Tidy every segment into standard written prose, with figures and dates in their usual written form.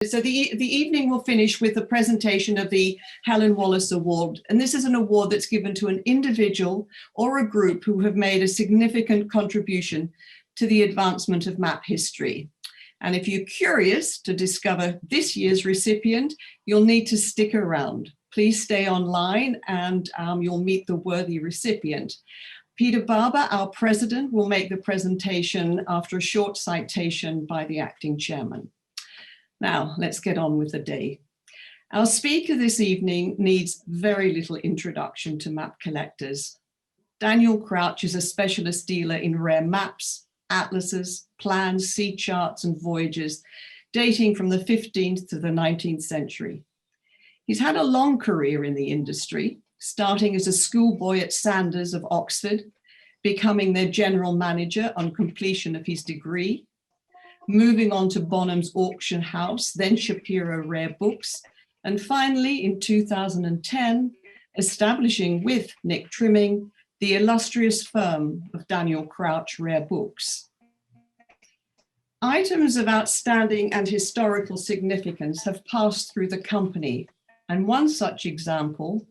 So the evening will finish with the presentation of the Helen Wallace Award. And this is an award that's given to an individual or a group who have made a significant contribution to the advancement of map history. And if you're curious to discover this year's recipient, you'll need to stick around. Please stay online and you'll meet the worthy recipient. Peter Barber, our president, will make the presentation after a short citation by the acting chairman. Now, let's get on with the day. Our speaker this evening needs very little introduction to map collectors. Daniel Crouch is a specialist dealer in rare maps, atlases, plans, sea charts, and voyages dating from the 15th to the 19th century. He's had a long career in the industry, starting as a schoolboy at Sanders of Oxford, becoming their general manager on completion of his degree, moving on to Bonham's Auction House, then Shapiro Rare Books, and finally in 2010, establishing with Nick Trimming, the illustrious firm of Daniel Crouch Rare Books. Items of outstanding and historical significance have passed through the company, and one such example,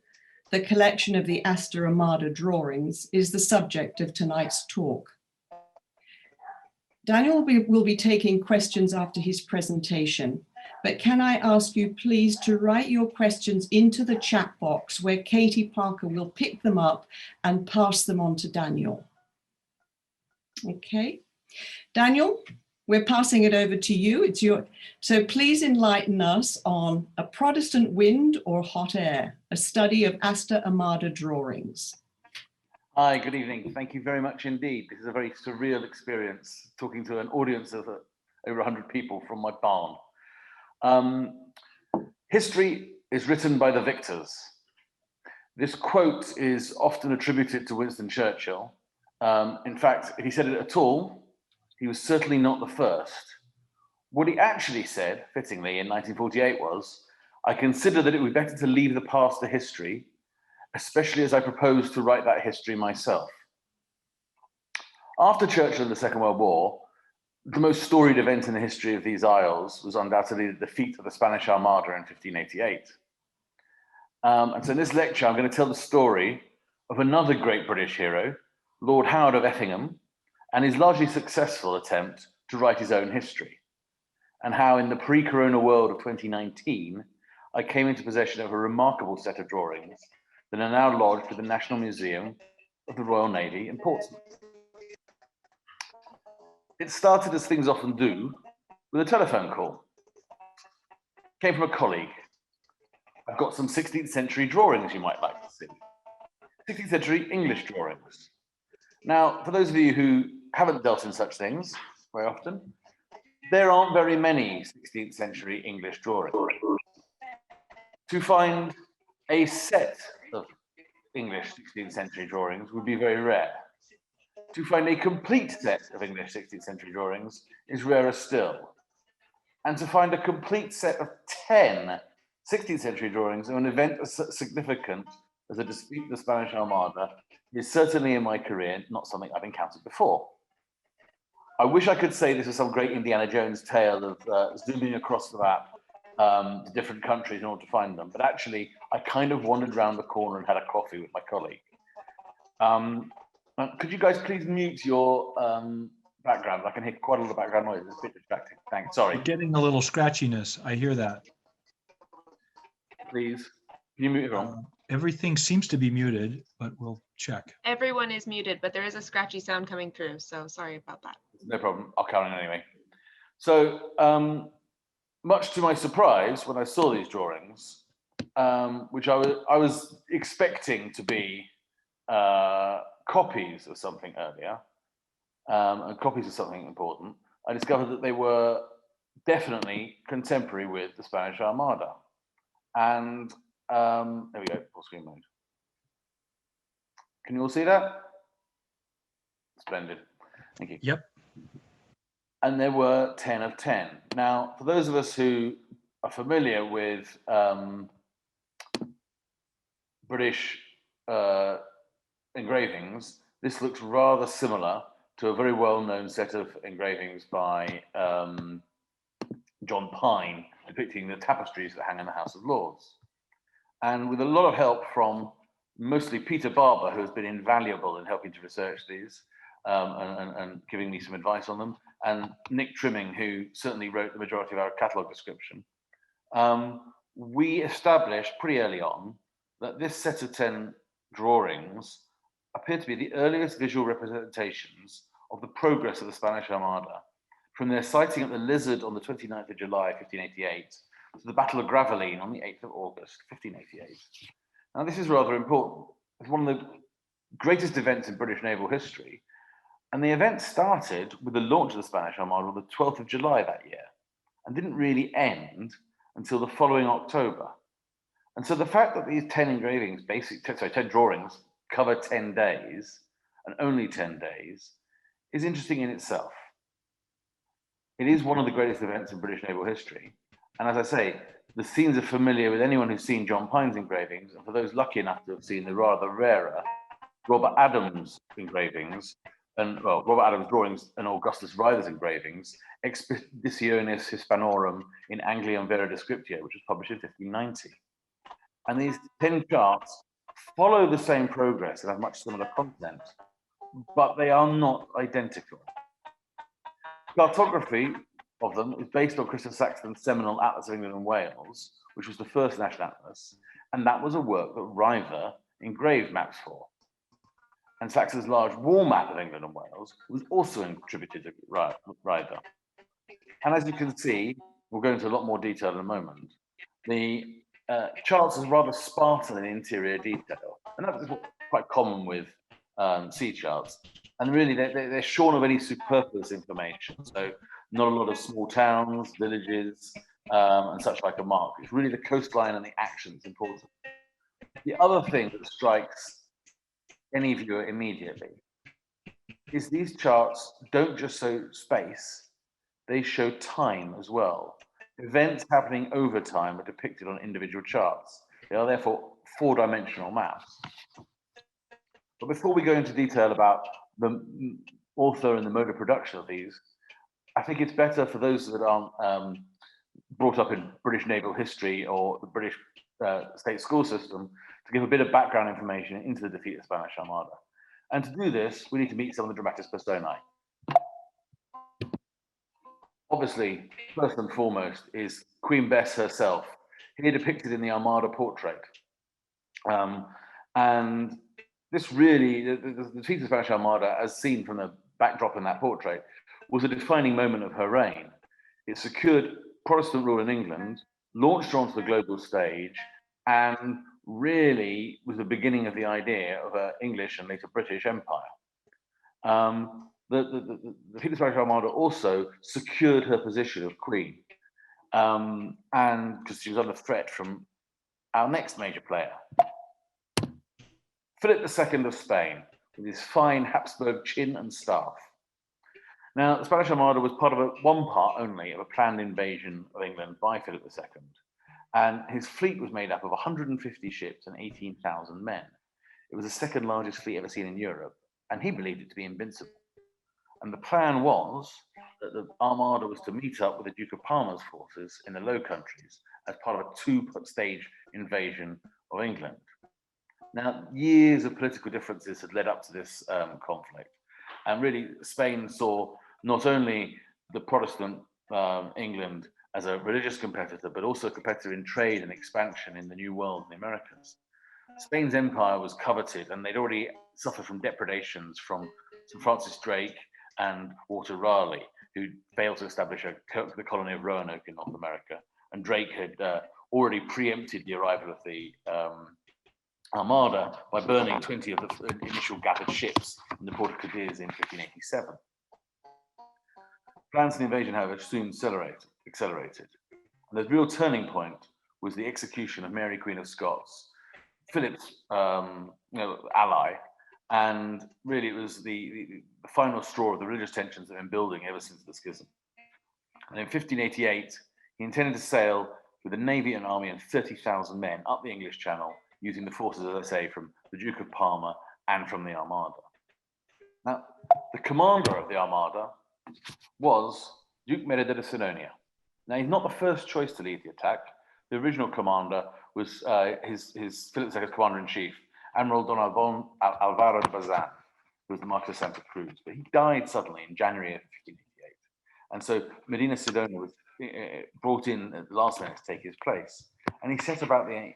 the collection of the Asta Armada drawings, is the subject of tonight's talk. Daniel will be taking questions after his presentation, but can I ask you please to write your questions into the chat box where Katie Parker will pick them up and pass them on to Daniel. Okay, Daniel, we're passing it over to you. So please enlighten us on A Protestant Wind or Hot Air, a study of Asta Armada drawings. Hi, good evening. Thank you very much indeed. This is a very surreal experience, talking to an audience of over 100 people from my barn. History is written by the victors. This quote is often attributed to Winston Churchill. In fact, if he said it at all, he was certainly not the first. What he actually said, fittingly, in 1948 was, "I consider that it would be better to leave the past to history, especially as I propose to write that history myself." After Churchill and the Second World War, the most storied event in the history of these isles was undoubtedly the defeat of the Spanish Armada in 1588. And so in this lecture, I'm going to tell the story of another great British hero, Lord Howard of Effingham, and his largely successful attempt to write his own history, and how in the pre-corona world of 2019, I came into possession of a remarkable set of drawings that are now lodged at the National Museum of the Royal Navy in Portsmouth. It started, as things often do, with a telephone call. It came from a colleague. "I've got some 16th century drawings you might like to see." 16th century English drawings. Now, for those of you who haven't dealt in such things very often, there aren't very many 16th century English drawings. To find a set of English 16th century drawings would be very rare. To find a complete set of English 16th century drawings is rarer still. And to find a complete set of 10 16th century drawings of an event as significant as the defeat of the Spanish Armada is certainly in my career not something I've encountered before. I wish I could say this is some great Indiana Jones tale of zooming across the map to different countries in order to find them, but actually I kind of wandered around the corner and had a coffee with my colleague. Could you guys please mute your background? I can hear quite a lot of background noise. It's a bit distracting. Thanks. Sorry. You're getting a little scratchiness. I hear that. Please. Can you mute everyone? Everything seems to be muted, but we'll check. Everyone is muted, but there is a scratchy sound coming through. So sorry about that. No problem. I'll carry on anyway. So much to my surprise, when I saw these drawings, which I was expecting to be copies of something earlier, and copies of something important, I discovered that they were definitely contemporary with the Spanish Armada. And there we go, full screen mode. Can you all see that? Splendid, thank you. Yep. And there were 10 of 10. Now, for those of us who are familiar with British engravings, this looks rather similar to a very well-known set of engravings by John Pine depicting the tapestries that hang in the House of Lords. And with a lot of help from mostly Peter Barber, who has been invaluable in helping to research these and giving me some advice on them, and Nick Trimming, who certainly wrote the majority of our catalogue description, we established pretty early on that this set of 10 drawings appear to be the earliest visual representations of the progress of the Spanish Armada, from their sighting at the Lizard on the 29th of July, 1588, to the Battle of Gravelines on the 8th of August, 1588. Now, this is rather important. It's one of the greatest events in British naval history, and the event started with the launch of the Spanish Armada on the 12th of July that year, and didn't really end until the following October. And so the fact that these 10 engravings, 10 drawings, cover 10 days, and only 10 days, is interesting in itself. It is one of the greatest events in British naval history. And as I say, the scenes are familiar with anyone who's seen John Pine's engravings, and for those lucky enough to have seen the rather rarer Robert Adams engravings, and well, Robert Adams drawings and Augustus Ryder's engravings, Expeditionis Hispanorum in Angliam Vera Descriptio, which was published in 1590. And these 10 charts follow the same progress and have much similar content, but they are not identical. Cartography of them is based on Christopher Saxton's seminal Atlas of England and Wales, which was the first national atlas, and that was a work that Ryder engraved maps for. And Saxton's large wall map of England and Wales was also attributed to Ryder. And as you can see, we'll go into a lot more detail in a moment, the charts is rather Spartan in interior detail, and that's quite common with sea charts. And really, they're shorn of any superfluous information. So not a lot of small towns, villages, and such like a mark. It's really the coastline and the action that's important. The other thing that strikes any viewer immediately is these charts don't just show space, they show time as well. Events happening over time are depicted on individual charts. They are therefore four-dimensional maps. But before we go into detail about the author and the mode of production of these, I think it's better for those that aren't brought up in British naval history or the British state school system to give a bit of background information into the defeat of the Spanish Armada. And to do this, we need to meet some of the dramatis personae. Obviously, first and foremost is Queen Bess herself, here depicted in the Armada portrait. And this really, the defeat of the Spanish Armada, as seen from the backdrop in that portrait, was a defining moment of her reign. It secured Protestant rule in England, launched her onto the global stage, and really was the beginning of the idea of an English and later British empire. The defeat of the Spanish Armada also secured her position of queen, and because she was under threat from our next major player, Philip II of Spain, with his fine Habsburg chin and staff. Now, the Spanish Armada was part of one part only of a planned invasion of England by Philip II, and his fleet was made up of 150 ships and 18,000 men. It was the second largest fleet ever seen in Europe, and he believed it to be invincible. And the plan was that the Armada was to meet up with the Duke of Parma's forces in the Low Countries as part of a two-stage invasion of England. Now, years of political differences had led up to this conflict. And really, Spain saw not only the Protestant England as a religious competitor, but also a competitor in trade and expansion in the New World and the Americas. Spain's empire was coveted, and they'd already suffered from depredations from Sir Francis Drake and Walter Raleigh, who failed to establish the colony of Roanoke in North America. And Drake had already preempted the arrival of the Armada by burning 20 of the initial gathered ships in the port of Cadiz in 1587. Plans for the invasion, however, soon accelerated. And the real turning point was the execution of Mary, Queen of Scots, Philip's ally, and really it was the final straw of the religious tensions that have been building ever since the schism. And in 1588, he intended to sail with a navy and army and 30,000 men up the English Channel, using the forces, as I say, from the Duke of Parma and from the Armada. Now, the commander of the Armada was Duke Merida de Senonia, Now, he's not the first choice to lead the attack. The original commander was his Philip II's commander-in-chief, Admiral Don Alvaro de Bazan, who was the Marquis of Santa Cruz. But he died suddenly in January of 1588. And so Medina Sidonia was brought in at the last minute to take his place. And he set about the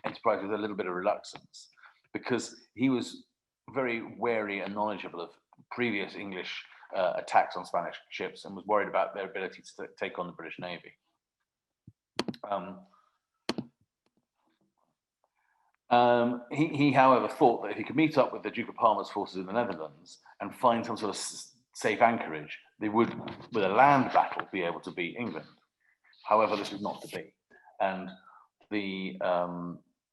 enterprise with a little bit of reluctance because he was very wary and knowledgeable of previous English attacks on Spanish ships and was worried about their ability to take on the British Navy. He, however, thought that if he could meet up with the Duke of Parma's forces in the Netherlands and find some sort of safe anchorage, they would, with a land battle, be able to beat England. However, this was not to be. And the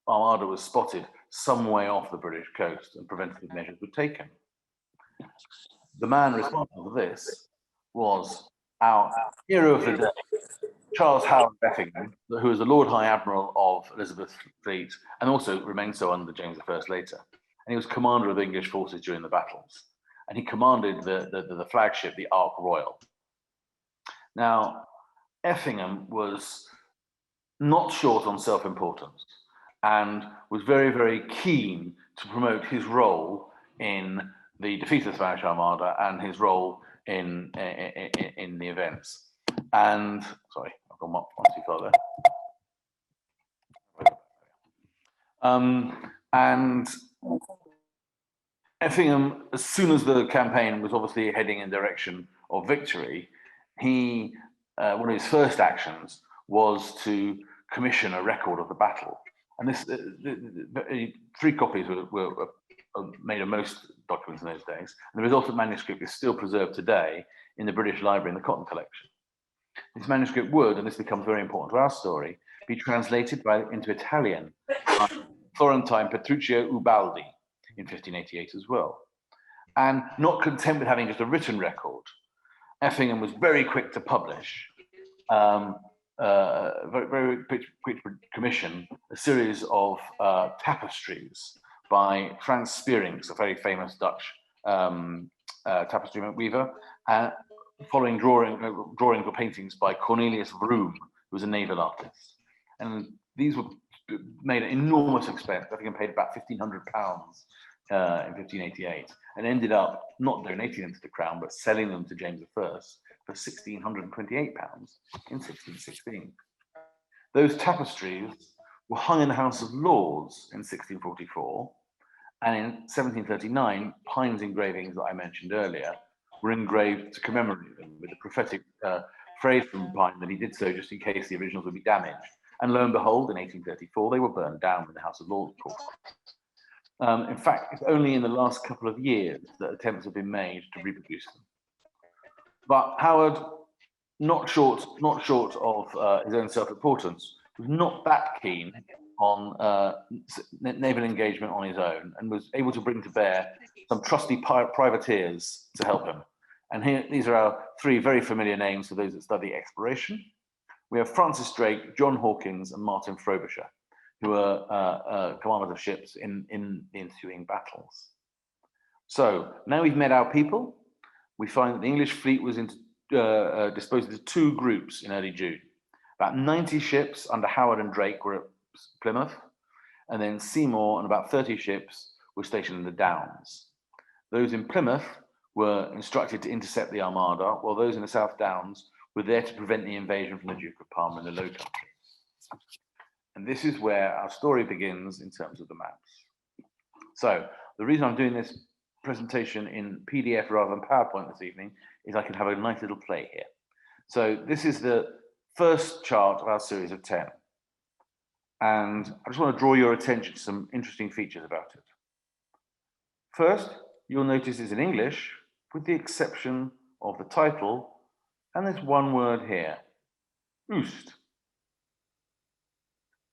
Armada was spotted some way off the British coast and preventative measures were taken. The man responsible for this was our hero of the day, Charles Howard Effingham, who was the Lord High Admiral of Elizabeth's fleet and also remained so under James I later. And he was commander of the English forces during the battles. And he commanded the flagship, the Ark Royal. Now, Effingham was not short on self-importance and was very, very keen to promote his role in the defeat of the Spanish Armada and his role in the events. And, sorry, I've gone one too far there. And Effingham, as soon as the campaign was obviously heading in the direction of victory, he, one of his first actions was to commission a record of the battle. And this, 3 copies were made of most documents in those days. And the resultant manuscript is still preserved today in the British Library in the Cotton Collection. This manuscript would, and this becomes very important to our story, be translated into Italian by Florentine Petruccio Ubaldi in 1588 as well. And not content with having just a written record, Effingham was very quick to publish, very quick to commission a series of tapestries by Frans Spearings, a very famous Dutch tapestry weaver, following drawings or paintings by Cornelius Vroom, who was a naval artist. And these were made at enormous expense. I think I paid about £1,500 in 1588, and ended up not donating them to the crown, but selling them to James I for £1,628 in 1616. Those tapestries were hung in the House of Lords in 1644, and in 1739, Pine's engravings that I mentioned earlier were engraved to commemorate them with the prophetic phrase from Pine that he did so just in case the originals would be damaged. And lo and behold, in 1834, they were burned down in the House of Lords. In fact, it's only in the last couple of years that attempts have been made to reproduce them. But Howard, not short of his own self-importance, was not that keen on naval engagement on his own, and was able to bring to bear some trusty privateers to help him. And here, these are our 3 very familiar names for those that study exploration. We have Francis Drake, John Hawkins, and Martin Frobisher, who were commanders of ships in the ensuing battles. So now we've met our people, we find that the English fleet was disposed into 2 groups in early June. About 90 ships under Howard and Drake were at Plymouth, and then Seymour and about 30 ships were stationed in the Downs. Those in Plymouth were instructed to intercept the Armada, while those in the South Downs were there to prevent the invasion from the Duke of Parma in the Low Countries. And this is where our story begins in terms of the maps. So the reason I'm doing this presentation in PDF rather than PowerPoint this evening is I can have a nice little play here. So this is the first chart of our series of 10. And I just want to draw your attention to some interesting features about it. First, you'll notice it's in English, with the exception of the title, and there's one word here, Oost.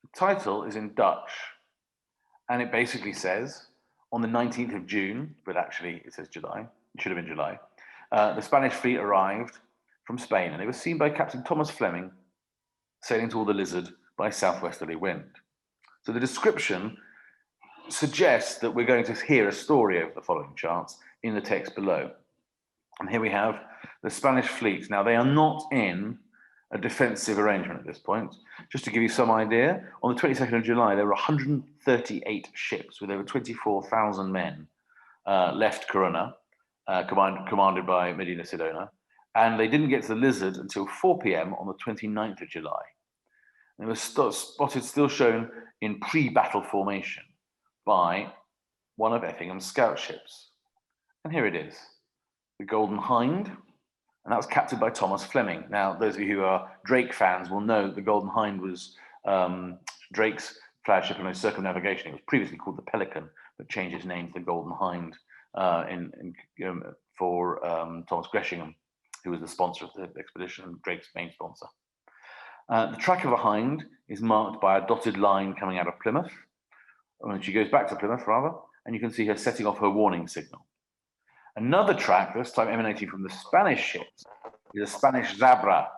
The title is in Dutch, and it basically says, on the 19th of June, but actually it says July, it should have been July, the Spanish fleet arrived from Spain, and they were seen by Captain Thomas Fleming sailing toward the Lizard by southwesterly wind. So the description suggests that we're going to hear a story over the following charts in the text below. And here we have the Spanish fleet. Now, they are not in a defensive arrangement at this point. Just to give you some idea, on the 22nd of July, there were 138 ships with over 24,000 men left Corunna, commanded by Medina Sidonia, and they didn't get to the Lizard until 4 p.m. on the 29th of July. And it was spotted still shown in pre-battle formation by one of Effingham's scout ships. And here it is, the Golden Hind, and that was captained by Thomas Fleming. Now, those of you who are Drake fans will know the Golden Hind was Drake's flagship in circumnavigation. It was previously called the Pelican, but changed its name to the Golden Hind for Thomas Gresham, who was the sponsor of the expedition, Drake's main sponsor. The track of a hind is marked by a dotted line coming out of Plymouth, when she goes back to Plymouth, rather, and you can see her setting off her warning signal. Another track, this time emanating from the Spanish ships, is a Spanish Zabra,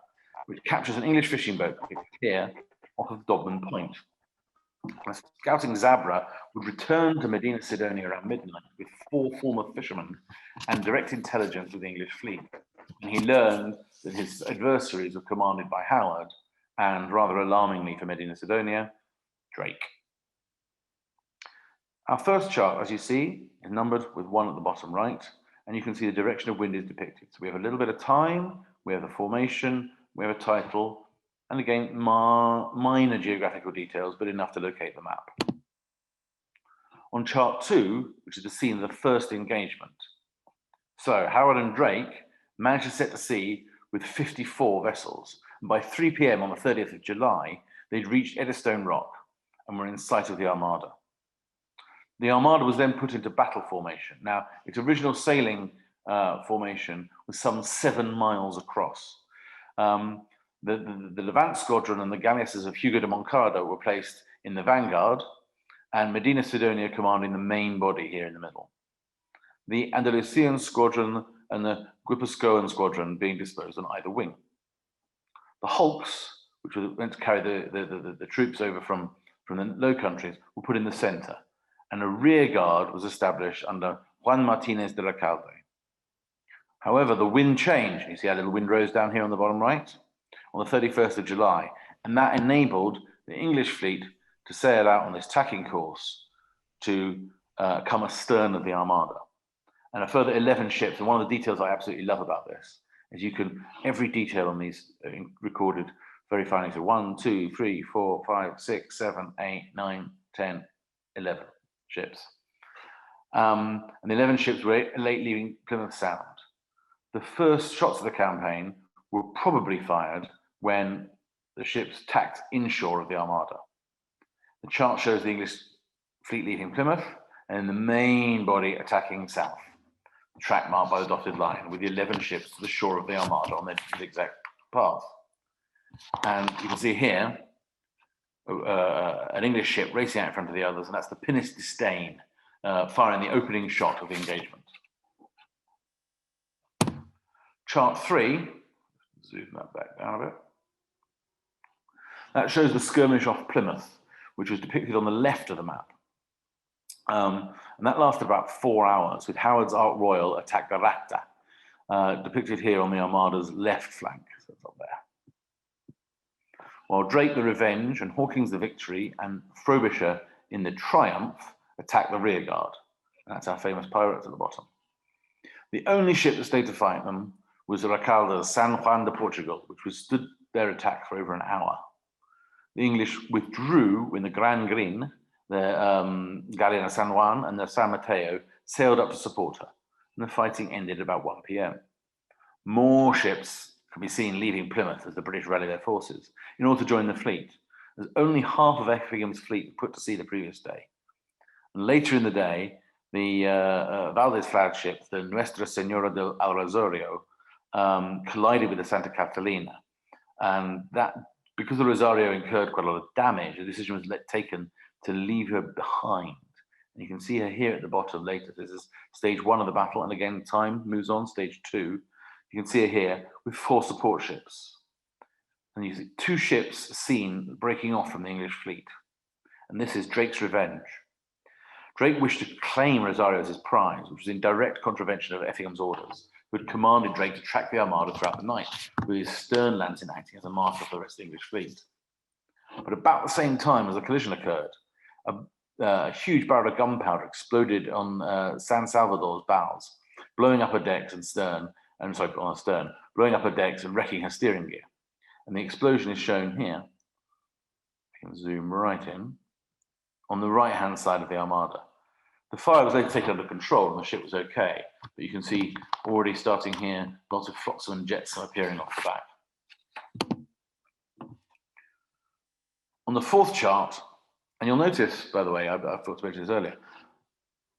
which captures an English fishing boat here off of Dobman Point. A scouting Zabra would return to Medina Sidonia around midnight with 4 former fishermen and direct intelligence of the English fleet. And he learned that his adversaries were commanded by Howard and, rather alarmingly for Medina Sidonia, Drake. Our first chart, as you see, is numbered with 1 at the bottom right, and you can see the direction of wind is depicted. So we have a little bit of time, we have the formation, we have a title, and again, minor geographical details, but enough to locate the map. On chart 2, which is the scene of the first engagement. So Howard and Drake managed to set to sea with 54 vessels. And by 3 p.m. on the 30th of July, they'd reached Eddystone Rock and were in sight of the Armada. The Armada was then put into battle formation. Now, its original sailing formation was some 7 miles across. The Levant Squadron and the galleasses of Hugo de Moncada were placed in the vanguard, and Medina Sidonia commanding the main body here in the middle. The Andalusian Squadron and the Guipuscoan Squadron being disposed on either wing. The hulks, which were meant to carry the troops over from the Low Countries, were put in the center, and a rear guard was established under Juan Martinez de Recalde. However, the wind changed. You see our little windrows down here on the bottom right, on the 31st of July, and that enabled the English fleet to sail out on this tacking course to come astern of the Armada. And a further 11 ships, and one of the details I absolutely love about this is you can, every detail on these recorded very finely. So 1, 2, 3, 4, 5, 6, 7, 8, 9, 10, 11 ships. And the 11 ships were late leaving Plymouth Sound. The first shots of the campaign were probably fired when the ships tacked inshore of the Armada. The chart shows the English fleet leaving Plymouth and the main body attacking south, track marked by the dotted line, with the 11 ships to the shore of the Armada on their zigzag path. And you can see here an English ship racing out in front of the others, and that's the Pinnace Disdain, firing the opening shot of the engagement. Chart 3, zoom that back down a bit. That shows the skirmish off Plymouth, which was depicted on the left of the map. And that lasted about 4 hours, with Howard's Ark Royal attack the Rata, depicted here on the Armada's left flank. So it's up there. While Drake the Revenge and Hawkins the Victory and Frobisher in the Triumph attacked the rear guard. That's our famous pirates at the bottom. The only ship that stayed to fight them was the Recalde's San Juan de Portugal, which withstood their attack for over an hour. The English withdrew when the Gran Green, the Galleon of San Juan and the San Mateo sailed up to support her, and the fighting ended about 1 p.m. More ships could be seen leaving Plymouth as the British rallied their forces in order to join the fleet, as only half of Effingham's fleet put to sea the previous day. And later in the day, the Valdez flagship, the Nuestra Senora del Rosario, collided with the Santa Catalina, and that, because the Rosario incurred quite a lot of damage, a decision was taken to leave her behind. And you can see her here at the bottom later. This is stage 1 of the battle, and again, time moves on, stage 2. You can see her here with 4 support ships. And you see 2 ships seen breaking off from the English fleet. And this is Drake's Revenge. Drake wished to claim Rosario as his prize, which was in direct contravention of Effingham's orders, who had commanded Drake to track the Armada throughout the night, with his stern lantern acting as a marker for the rest of the English fleet. But about the same time as the collision occurred, a huge barrel of gunpowder exploded on San Salvador's bows, blowing up her decks and stern, on her stern, blowing up her decks and wrecking her steering gear. And the explosion is shown here. I can zoom right in, on the right-hand side of the Armada. The fire was later taken under control and the ship was okay, but you can see already starting here, lots of flotsam and jetsam appearing off the back. On the fourth chart, and you'll notice, by the way, I forgot to mention this earlier,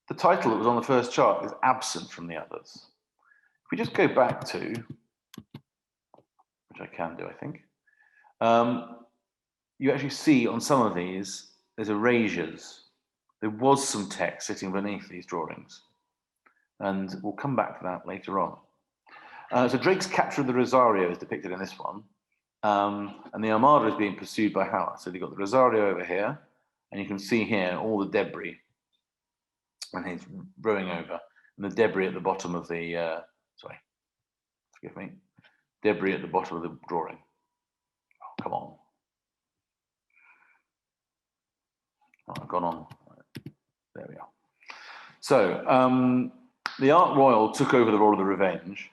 the title that was on the first chart is absent from the others. If we just go back to, which I can do, I think, you actually see on some of these, there's erasures. There was some text sitting beneath these drawings, and we'll come back to that later on. So Drake's capture of the Rosario is depicted in this one, and the Armada is being pursued by Howard. So you've got the Rosario over here, and you can see here all the debris, and he's rowing over, and the debris at the bottom of the, forgive me, debris at the bottom of the drawing. Oh, come on. Oh, I've gone on. There we are. So the Ark Royal took over the role of the Revenge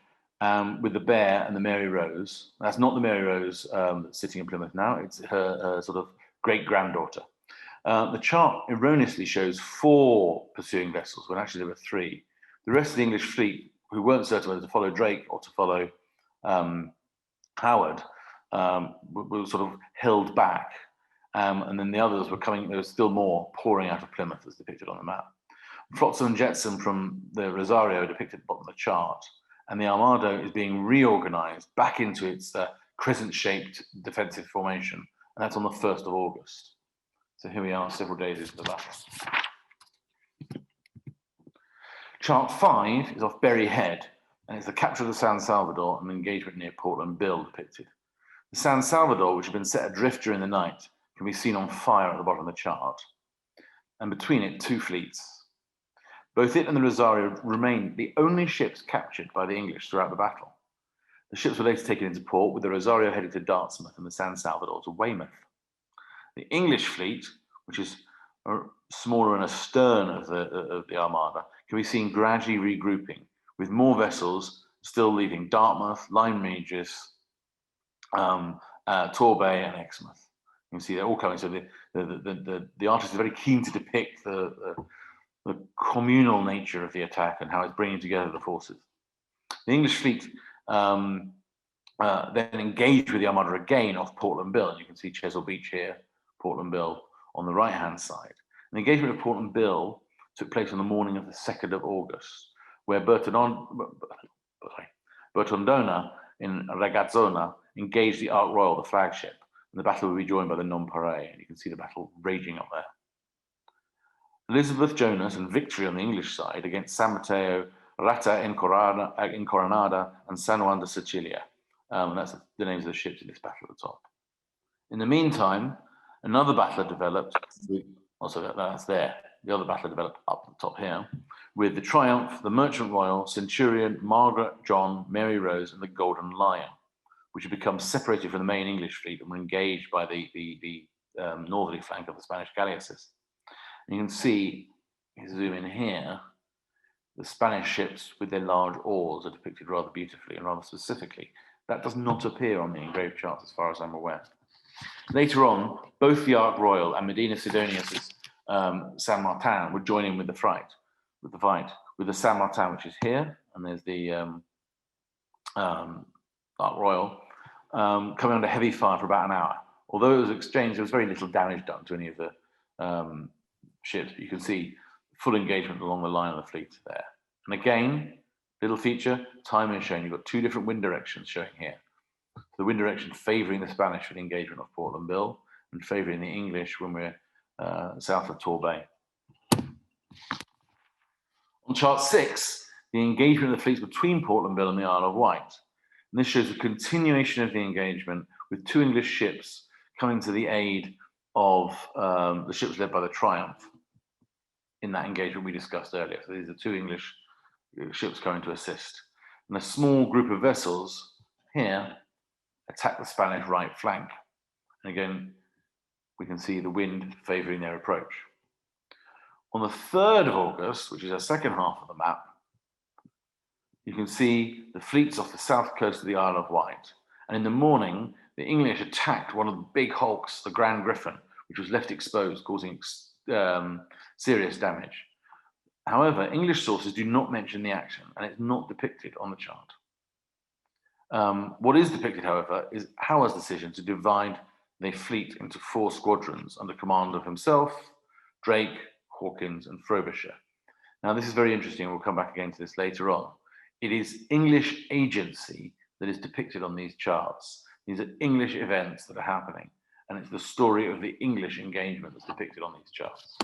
with the Bear and the Mary Rose. That's not the Mary Rose that's sitting in Plymouth now. It's her sort of great-granddaughter. The chart erroneously shows 4 pursuing vessels when actually there were 3. The rest of the English fleet, who weren't certain whether to follow Drake or to follow Howard, were sort of held back. And then the others were coming, there was still more pouring out of Plymouth as depicted on the map. Flotsam and jetsam from the Rosario depicted at the bottom of the chart, and the Armada is being reorganized back into its crescent-shaped defensive formation, and that's on the 1st of August. So here we are, several days into the battle. Chart 5 is off Berry Head, and it's the capture of the San Salvador and the engagement near Portland Bill depicted. The San Salvador, which had been set adrift during the night, can be seen on fire at the bottom of the chart, and between it 2 fleets. Both it and the Rosario remained the only ships captured by the English throughout the battle. The ships were later taken into port, with the Rosario headed to Dartmouth and the San Salvador to Weymouth. The English fleet, which is smaller and astern of the Armada, can be seen gradually regrouping, with more vessels still leaving Dartmouth, Lyme Regis, Torbay, and Exmouth. You can see they're all coming. So the artist is very keen to depict the communal nature of the attack and how it's bringing together the forces. The English fleet then engaged with the Armada again off Portland Bill, and you can see Chesil Beach here, Portland Bill on the right-hand side. The engagement of Portland Bill took place on the morning of the 2nd of August, where Bertondona in Ragazzona engaged the Ark Royal, the flagship, and the battle will be joined by the Nonpareil, and you can see the battle raging up there. Elizabeth Jonas and victory on the English side against San Mateo, Rata Incoronada, and San Juan de Sicilia. And that's the names of the ships in this battle at the top. In the meantime, another battle developed, that's there. The other battle developed up at the top here, with the Triumph, the Merchant Royal, Centurion, Margaret, John, Mary Rose, and the Golden Lion, which had become separated from the main English fleet and were engaged by the northerly flank of the Spanish galleasses. And you can see, if you zoom in here, the Spanish ships with their large oars are depicted rather beautifully and rather specifically. That does not appear on the engraved charts as far as I'm aware. Later on, both the Ark Royal and Medina Sidonius's San Martin would join in with the fight, with the San Martin, which is here, and there's the Ark Royal, coming under heavy fire for about an hour. Although it was exchanged, there was very little damage done to any of the ships. You can see full engagement along the line of the fleet there. And again, little feature, timing is shown. You've got 2 different wind directions showing here. The wind direction favouring the Spanish for the engagement of Portland Bill, and favouring the English when we're south of Torbay. On chart 6, the engagement of the fleets between Portland Bill and the Isle of Wight. And this shows a continuation of the engagement with 2 English ships coming to the aid of the ships led by the Triumph in that engagement we discussed earlier. So these are 2 English ships coming to assist. And a small group of vessels here attack the Spanish right flank. And again, we can see the wind favoring their approach. On the 3rd of August, which is the second half of the map, you can see the fleets off the south coast of the Isle of Wight. And in the morning, the English attacked one of the big hulks, the Grand Griffin, which was left exposed, causing serious damage. However, English sources do not mention the action, and it's not depicted on the chart. What is depicted, however, is Howard's decision to divide the fleet into 4 squadrons under command of himself, Drake, Hawkins, and Frobisher. Now, this is very interesting, and we'll come back again to this later on. It is English agency that is depicted on these charts. These are English events that are happening, and it's the story of the English engagement that's depicted on these charts.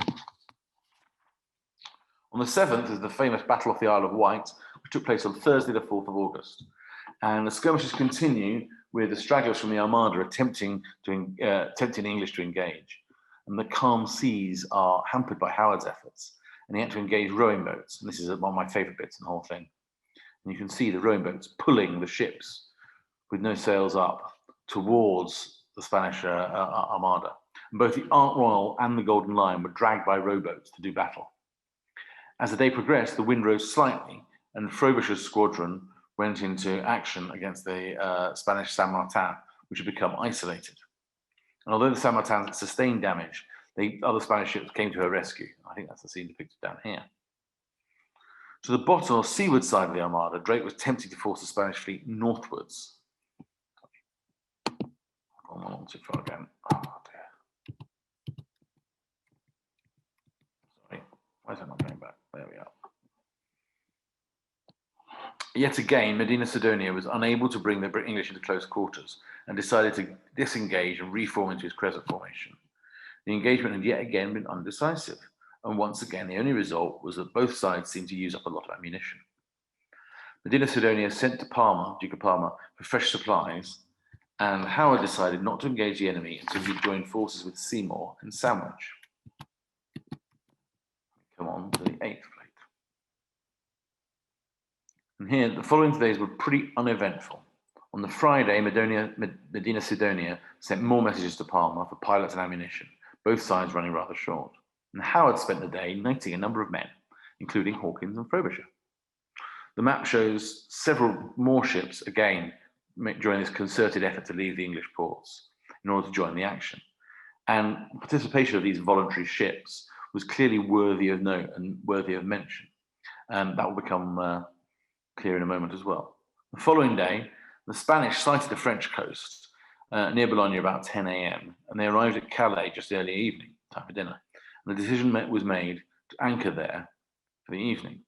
On the 7th is the famous Battle off the Isle of Wight, which took place on Thursday, the 4th of August. And the skirmishes continue with the stragglers from the Armada attempting the English to engage. And the calm seas are hampered by Howard's efforts, and he had to engage rowing boats. And this is one of my favorite bits in the whole thing. And you can see the rowing boats pulling the ships with no sails up towards the Spanish Armada. And both the Ark Royal and the Golden Lion were dragged by rowboats to do battle. As the day progressed, the wind rose slightly, and Frobisher's squadron went into action against the Spanish San Martin, which had become isolated. And although the San Martin sustained damage, the other Spanish ships came to her rescue. I think that's the scene depicted down here. To the bottom or seaward side of the Armada, Drake was tempted to force the Spanish fleet northwards. On too far again. Oh, dear. Sorry, why is that not going back? There we are. Yet again, Medina Sidonia was unable to bring the English into close quarters and decided to disengage and reform into his crescent formation. The engagement had yet again been undecisive, and once again, the only result was that both sides seemed to use up a lot of ammunition. Medina Sidonia sent to Parma, Duke of Parma, for fresh supplies, and Howard decided not to engage the enemy until he joined forces with Seymour and Sandwich. Come on to the 8th fleet. And here, the following days were pretty uneventful. On the Friday, Medina Sidonia sent more messages to Parma for pilots and ammunition, both sides running rather short. And Howard spent the day knighting a number of men, including Hawkins and Frobisher. The map shows several more ships, again, during this concerted effort to leave the English ports in order to join the action. And participation of these voluntary ships was clearly worthy of note and worthy of mention. And that will become clear in a moment as well. The following day, the Spanish sighted the French coast near Boulogne about 10 a.m. and they arrived at Calais just early evening, time for dinner. And the decision was made to anchor there for the evening.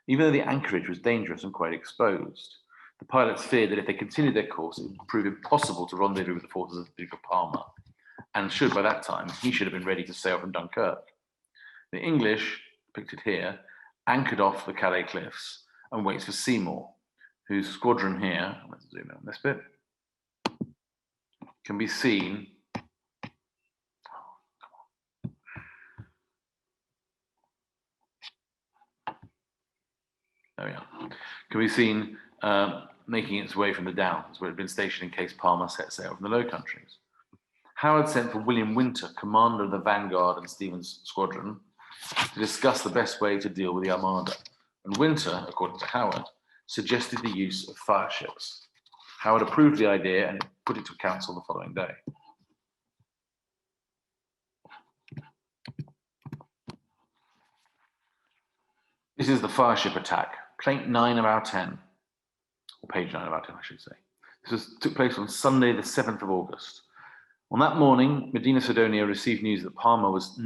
Even though the anchorage was dangerous and quite exposed, the pilots feared that if they continued their course, it would prove impossible to rendezvous with the forces of the Duke of Parma, and should by that time, he should have been ready to sail from Dunkirk. The English, depicted here, anchored off the Calais cliffs and waits for Seymour, whose squadron here, let's zoom in on this bit, can be seen. There we are. Can be seen making its way from the Downs, where it had been stationed in case Parma set sail from the Low Countries. Howard sent for William Winter, commander of the Vanguard and Stevens squadron, to discuss the best way to deal with the Armada. And Winter, according to Howard, suggested the use of fire ships. Howard approved the idea and put it to council the following day. This is the fire ship attack, plate 9 of our 10, or page 9 of our 10, I should say. This took place on Sunday, the 7th of August. On that morning, Medina Sidonia received news that Parma was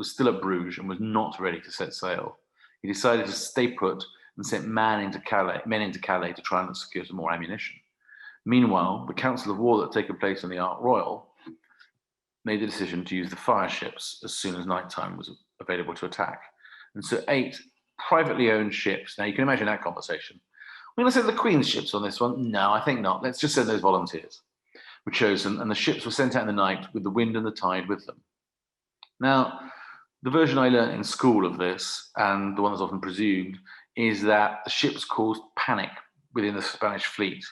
still at Bruges and was not ready to set sail. He decided to stay put and sent men into Calais to try and secure some more ammunition. Meanwhile, the Council of War that had taken place on the Ark Royal made the decision to use the fire ships as soon as nighttime was available to attack. And so 8 privately owned ships. Now you can imagine that conversation. We're going to send the Queen's ships on this one? No, I think not. Let's just send those volunteers. Were chosen, and the ships were sent out in the night with the wind and the tide with them. Now, the version I learned in school of this, and the one that's often presumed, is that the ships caused panic within the Spanish fleet,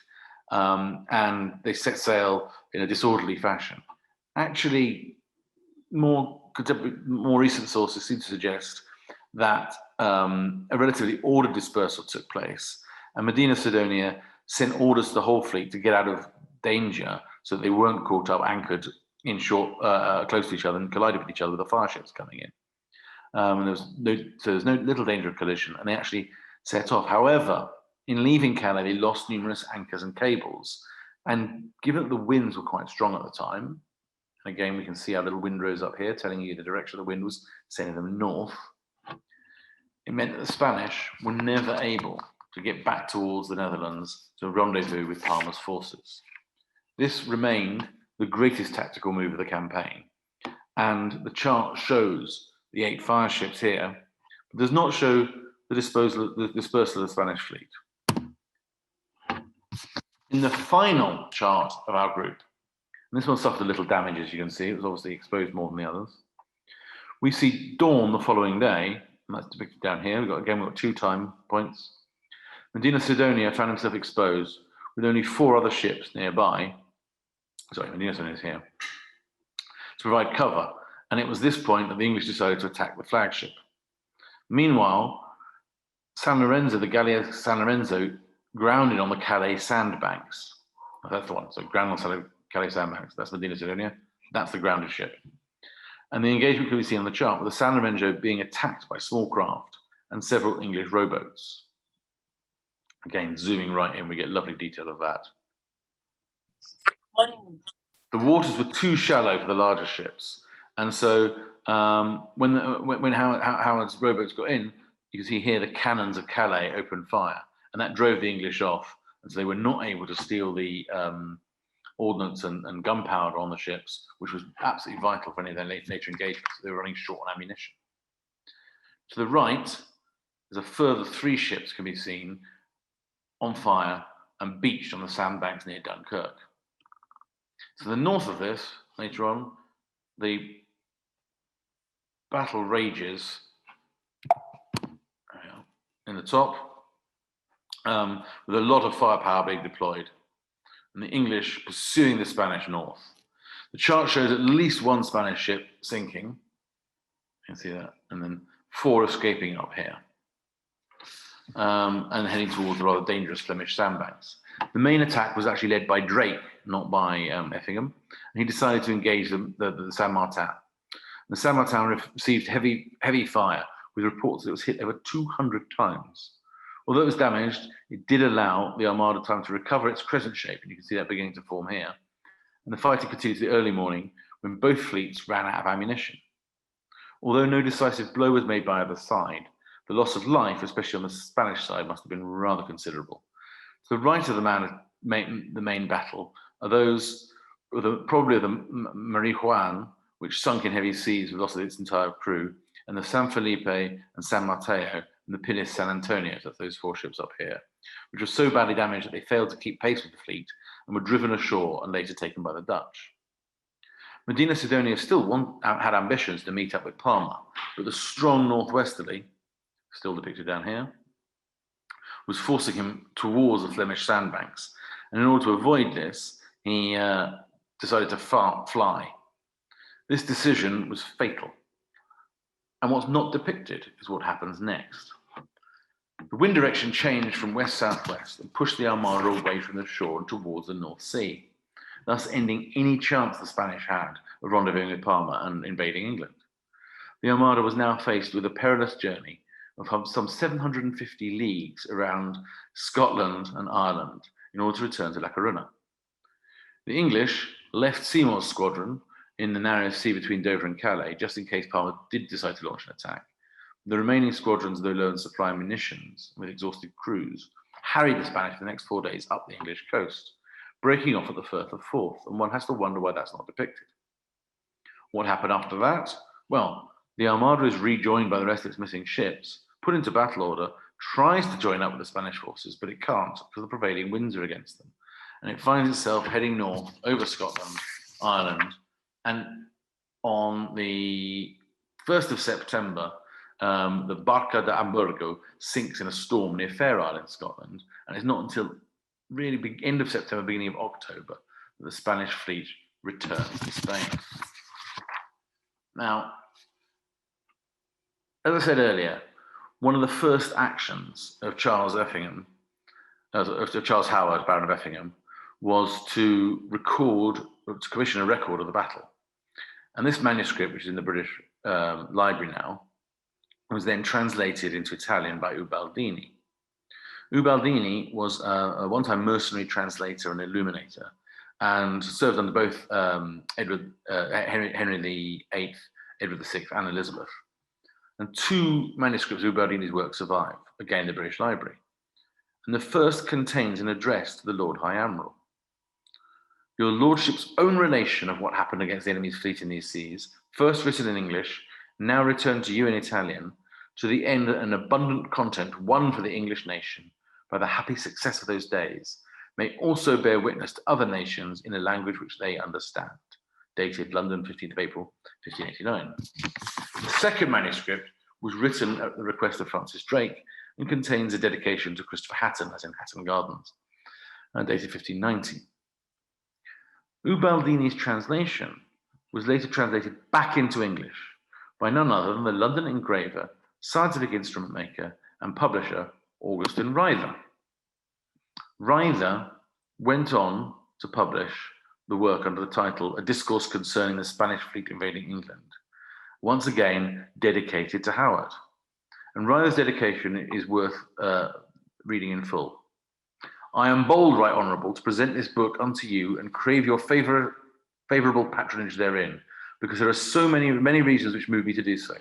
and they set sail in a disorderly fashion. Actually, more recent sources seem to suggest that a relatively ordered dispersal took place, and Medina Sidonia sent orders to the whole fleet to get out of danger so that they weren't caught up anchored in short, close to each other and collided with each other with the fire ships coming in. And there was no little danger of collision, and they actually set off. However, in leaving Calais, they lost numerous anchors and cables. And given that the winds were quite strong at the time, and again, we can see our little windrows up here telling you the direction of the wind was sending them north, it meant that the Spanish were never able to get back towards the Netherlands to rendezvous with Parma's forces. This remained the greatest tactical move of the campaign. And the chart shows the 8 fire ships here, but does not show the dispersal of the Spanish fleet. In the final chart of our group, and this one suffered a little damage, as you can see, it was obviously exposed more than the others. We see dawn the following day, and that's depicted down here. We've got 2 time points. Medina Sidonia found himself exposed with only 4 other ships nearby. Sorry, Medina Sidonia is here, to provide cover. And it was this point that the English decided to attack the flagship. Meanwhile, San Lorenzo, the Gallia San Lorenzo, grounded on the Calais sandbanks. Oh, that's the one. So grounded on Calais sandbanks. That's Medina Sidonia. That's the grounded ship. And the engagement can be seen on the chart, with the San Lorenzo being attacked by small craft and several English rowboats. Again, zooming right in, we get lovely detail of that. The waters were too shallow for the larger ships, and so when Howard's rowboats got in, you can see here the cannons of Calais opened fire, and that drove the English off, and so they were not able to steal the ordnance and gunpowder on the ships, which was absolutely vital for any of their later engagements. They were running short on ammunition. To the right, there's a further 3 ships can be seen on fire and beached on the sandbanks near Dunkirk. To the north of this, later on, the battle rages in the top, with a lot of firepower being deployed, and the English pursuing the Spanish north. The chart shows at least 1 Spanish ship sinking. You can see that, and then 4 escaping up here, and heading towards the rather dangerous Flemish sandbanks. The main attack was actually led by Drake, not by Effingham, and he decided to engage the San Martin. The San Martin received heavy fire, with reports that it was hit over 200 times. Although it was damaged, it did allow the Armada time to recover its crescent shape, and you can see that beginning to form here. And the fighting continued to the early morning, when both fleets ran out of ammunition. Although no decisive blow was made by either side, the loss of life, especially on the Spanish side, must have been rather considerable. To the right of the main battle are those, probably the Marie Juan, which sunk in heavy seas with loss of its entire crew, and the San Felipe and San Mateo, and the Pinnace San Antonio, that's those 4 ships up here, which were so badly damaged that they failed to keep pace with the fleet and were driven ashore and later taken by the Dutch. Medina Sidonia still had ambitions to meet up with Parma, but the strong northwesterly, still depicted down here, was forcing him towards the Flemish sandbanks. And in order to avoid this, he decided to fly. This decision was fatal. And what's not depicted is what happens next. The wind direction changed from west-southwest and pushed the Armada away from the shore and towards the North Sea, thus ending any chance the Spanish had of rendezvousing with Parma and invading England. The Armada was now faced with a perilous journey of some 750 leagues around Scotland and Ireland in order to return to La Coruna. The English left Seymour's squadron in the narrow sea between Dover and Calais, just in case Parma did decide to launch an attack. The remaining squadrons, though low on supply and munitions with exhausted crews, harried the Spanish for the next 4 days up the English coast, breaking off at the Firth of Forth, and one has to wonder why that's not depicted. What happened after that? Well, the Armada is rejoined by the rest of its missing ships, put into battle order, tries to join up with the Spanish forces, but it can't because the prevailing winds are against them. And it finds itself heading north over Scotland, Ireland, and on the 1st of September, the Barca de Amburgo sinks in a storm near Fair Isle in Scotland, and it's not until really end of September, beginning of October, that the Spanish fleet returns to Spain. Now, as I said earlier, one of the first actions of Charles Effingham, of Charles Howard, Baron of Effingham, was to commission a record of the battle. And this manuscript, which is in the British Library now, was then translated into Italian by Ubaldini. Ubaldini was a one-time mercenary translator and illuminator, and served under both Henry VIII, Edward VI, and Elizabeth. And two manuscripts of Ubaldini's work survive, again in the British Library. And the first contains an address to the Lord High Admiral. Your Lordship's own relation of what happened against the enemy's fleet in these seas, first written in English, now returned to you in Italian, to the end that an abundant content won for the English nation by the happy success of those days may also bear witness to other nations in a language which they understand. Dated London, 15th of April, 1589. The second manuscript was written at the request of Francis Drake and contains a dedication to Christopher Hatton, as in Hatton Gardens, dated 1590. Ubaldini's translation was later translated back into English by none other than the London engraver, scientific instrument maker, and publisher Augustin Ryther. Ryther went on to publish the work under the title A Discourse Concerning the Spanish Fleet Invading England, once again dedicated to Howard. And Ryther's dedication is worth reading in full. I am bold, right honourable, to present this book unto you and crave your favourable patronage therein, because there are so many reasons which move me to do so.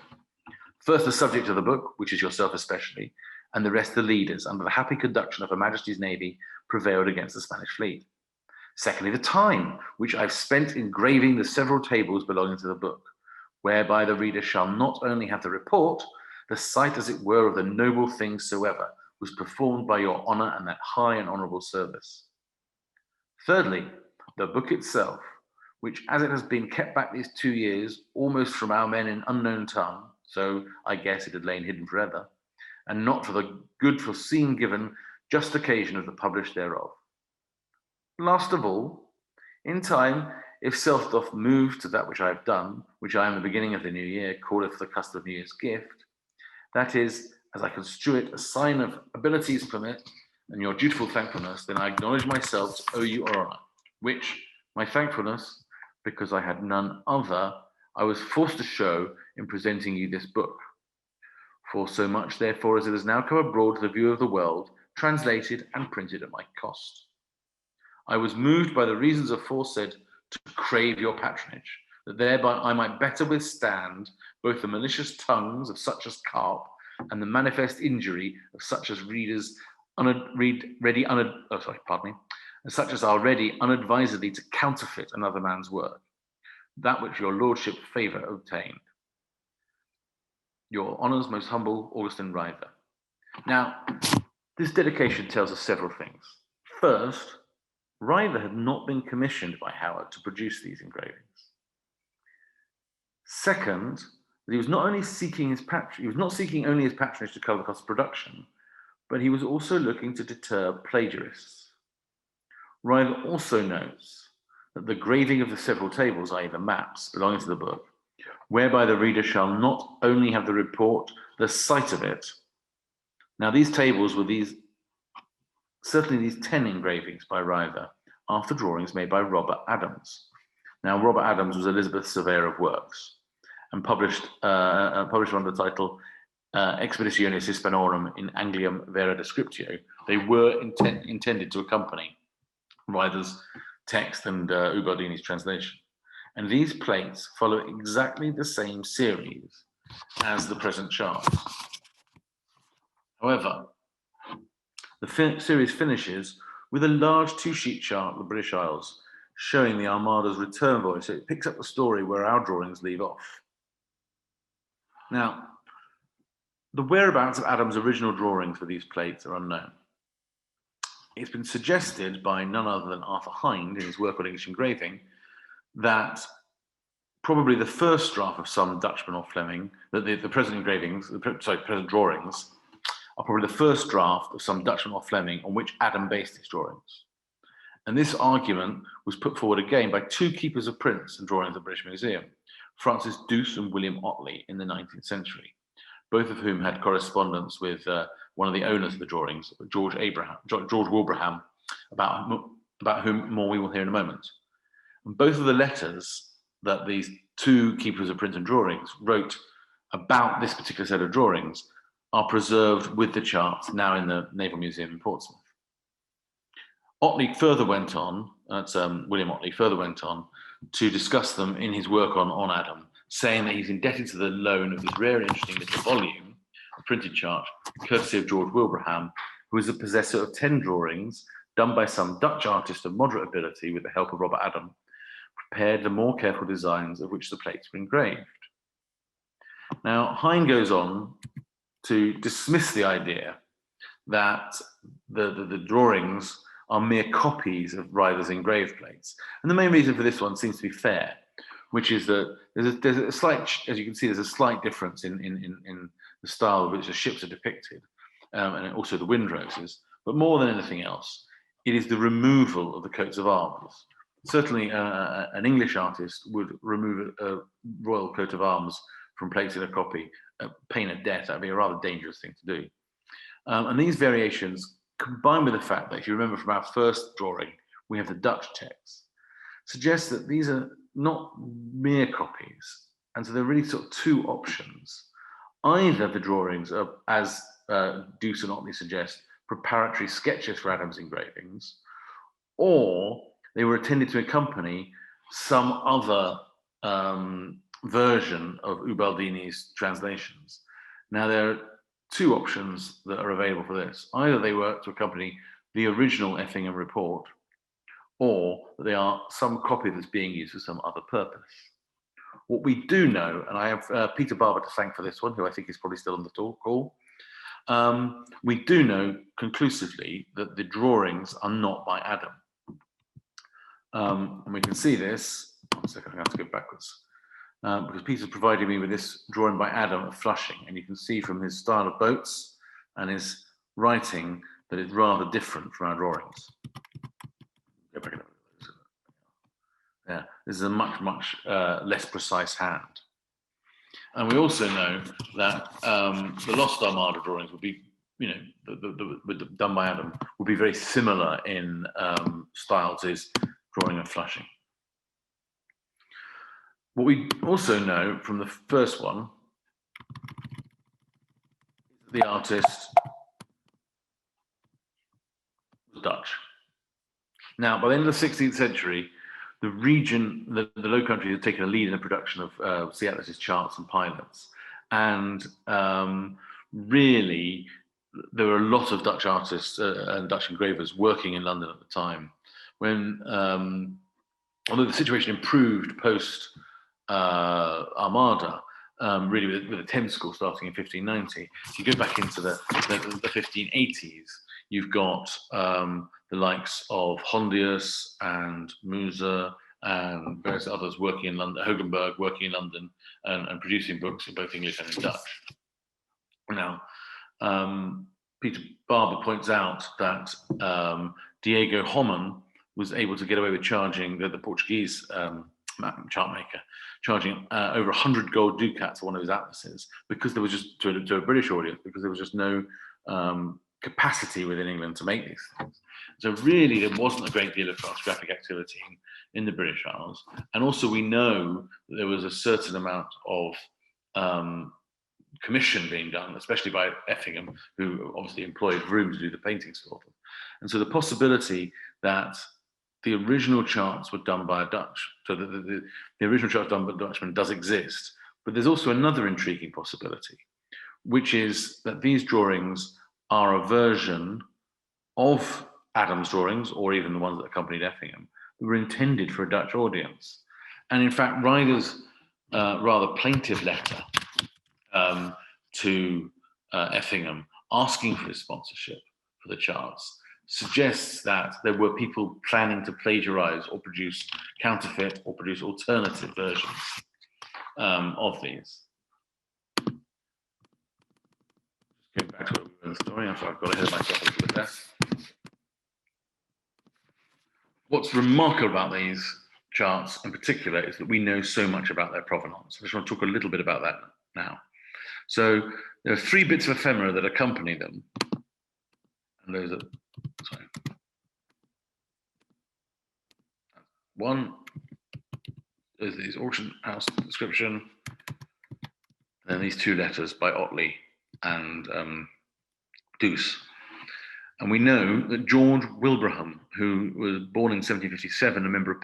First, the subject of the book, which is yourself especially, and the rest the leaders, under the happy conduction of Her Majesty's Navy, prevailed against the Spanish fleet. Secondly, the time which I've spent engraving the several tables belonging to the book, whereby the reader shall not only have the report, the sight, as it were, of the noble things soever was performed by your honour and that high and honourable service. Thirdly, the book itself, which as it has been kept back these 2 years, almost from our men in unknown tongue, so I guess it had lain hidden forever, and not for the good foreseen given just occasion of the publish thereof. Last of all, in time, if self doth move to that which I have done, which I am the beginning of the new year, calleth the custom of New Year's gift, that is, as I construe it, a sign of abilities from it, and your dutiful thankfulness, then I acknowledge myself to owe you honour, which, my thankfulness, because I had none other, I was forced to show in presenting you this book. For so much, therefore, as it has now come abroad to the view of the world, translated and printed at my cost. I was moved by the reasons aforesaid to crave your patronage, that thereby I might better withstand both the malicious tongues of such as carp and the manifest injury of such as such as are ready unadvisedly to counterfeit another man's work, that which your lordship favour obtained. Your honour's most humble Augustin Ryther. Now, this dedication tells us several things. First, Ryther had not been commissioned by Howard to produce these engravings. Second, he was not only seeking only his patronage to cover the cost of production, but he was also looking to deter plagiarists. Ryther also notes that the graving of the several tables, i.e. the maps belonging to the book, whereby the reader shall not only have the report, the sight of it. Now these tables were certainly these 10 engravings by Ryther, after drawings made by Robert Adams. Now Robert Adams was Elizabeth's surveyor of works, and published under the title Expeditiones Hispanorum in Angliam Vera Descriptio. They were intended to accompany Ryther's text and Ubaldini's translation. And these plates follow exactly the same series as the present charts. However, the series finishes with a large 2-sheet chart of the British Isles showing the Armada's return voyage. So it picks up the story where our drawings leave off. Now, the whereabouts of Adams' original drawings for these plates are unknown. It's been suggested by none other than Arthur Hind in his work on English engraving that probably the first draft of some Dutchman or Fleming, that the present engravings, present drawings, are probably the first draft of some Dutchman or Fleming on which Adam based his drawings. And this argument was put forward again by two keepers of prints and drawings at the British Museum, Francis Douce and William Otley, in the 19th century, both of whom had correspondence with one of the owners of the drawings, George Wilbraham, about whom more we will hear in a moment. And both of the letters that these two keepers of print and drawings wrote about this particular set of drawings are preserved with the charts now in the Naval Museum in Portsmouth. Otley further went on, William Otley further went on to discuss them in his work on Adam, saying that he's indebted to the loan of this rare and interesting little volume, a printed chart, courtesy of George Wilbraham, who is the possessor of 10 drawings done by some Dutch artist of moderate ability with the help of Robert Adam, prepared the more careful designs of which the plates were engraved. Now, Hine goes on to dismiss the idea that the drawings are mere copies of Ryder's engraved plates. And the main reason for this one seems to be fair, which is that there's a slight, as you can see, there's a slight difference in the style of which the ships are depicted, and also the windroses. But more than anything else, it is the removal of the coats of arms. Certainly, an English artist would remove a royal coat of arms from plates in a copy, pain of death. That'd be a rather dangerous thing to do. And these variations, combined with the fact that, if you remember from our first drawing, we have the Dutch text, suggests that these are not mere copies. And so there are really sort of two options. Either the drawings are, as Douce and Otley suggest, preparatory sketches for Adam's engravings, or they were intended to accompany some other version of Ubaldini's translations. Now, there are two options that are available for this. Either they were to accompany the original Effingham report, or they are some copy that's being used for some other purpose. What we do know, and I have Peter Barber to thank for this one, who I think is probably still on the call, we do know conclusively that the drawings are not by Adam. And we can see this, one second, I'm going to have to go backwards, because Peter's provided me with this drawing by Adam of Flushing, and you can see from his style of boats and his writing that it's rather different from our drawings. Yeah, this is a much less precise hand. And we also know that the Lost Armada drawings would be, you know, done by Adam, would be very similar in style to his drawing of Flushing. What we also know from the first one, the artist was Dutch. Now, by the end of the 16th century, the region, the Low Countries had taken a lead in the production of Sea Atlas's charts and pilots. And really, there were a lot of Dutch artists and Dutch engravers working in London at the time. When, although the situation improved post Armada, really with the Thames School starting in 1590, if you go back into the 1580s, you've got the likes of Hondius and Musa and various others working in London, Hogenberg working in London and producing books in both English and in Dutch. Now, Peter Barber points out that Diego Homem was able to get away with charging the Portuguese chart maker, charging over 100 gold ducats for one of his atlases, because there was just, to a British audience, because there was just no capacity within England to make these things. So really, there wasn't a great deal of photographic activity in the British Isles. And also we know that there was a certain amount of commission being done, especially by Effingham, who obviously employed Vroom to do the paintings for them. And so the possibility that the original charts were done by a Dutch, so the original charts done by a Dutchman does exist. But there's also another intriguing possibility, which is that these drawings are a version of Adam's drawings, or even the ones that accompanied Effingham, that were intended for a Dutch audience. And in fact, Ryder's rather plaintive letter to Effingham asking for his sponsorship for the charts suggests that there were people planning to plagiarize or produce counterfeit or produce alternative versions. of these. Going back to where we were in the story, I've got ahead of myself a little bit there. What's remarkable about these charts in particular is that we know so much about their provenance. I just want to talk a little bit about that now. So there are 3 bits of ephemera that accompany them. And those are, sorry. One, there's these auction house description, and then these 2 letters by Otley and Douce. And we know that George Wilbraham, who was born in 1757, a member of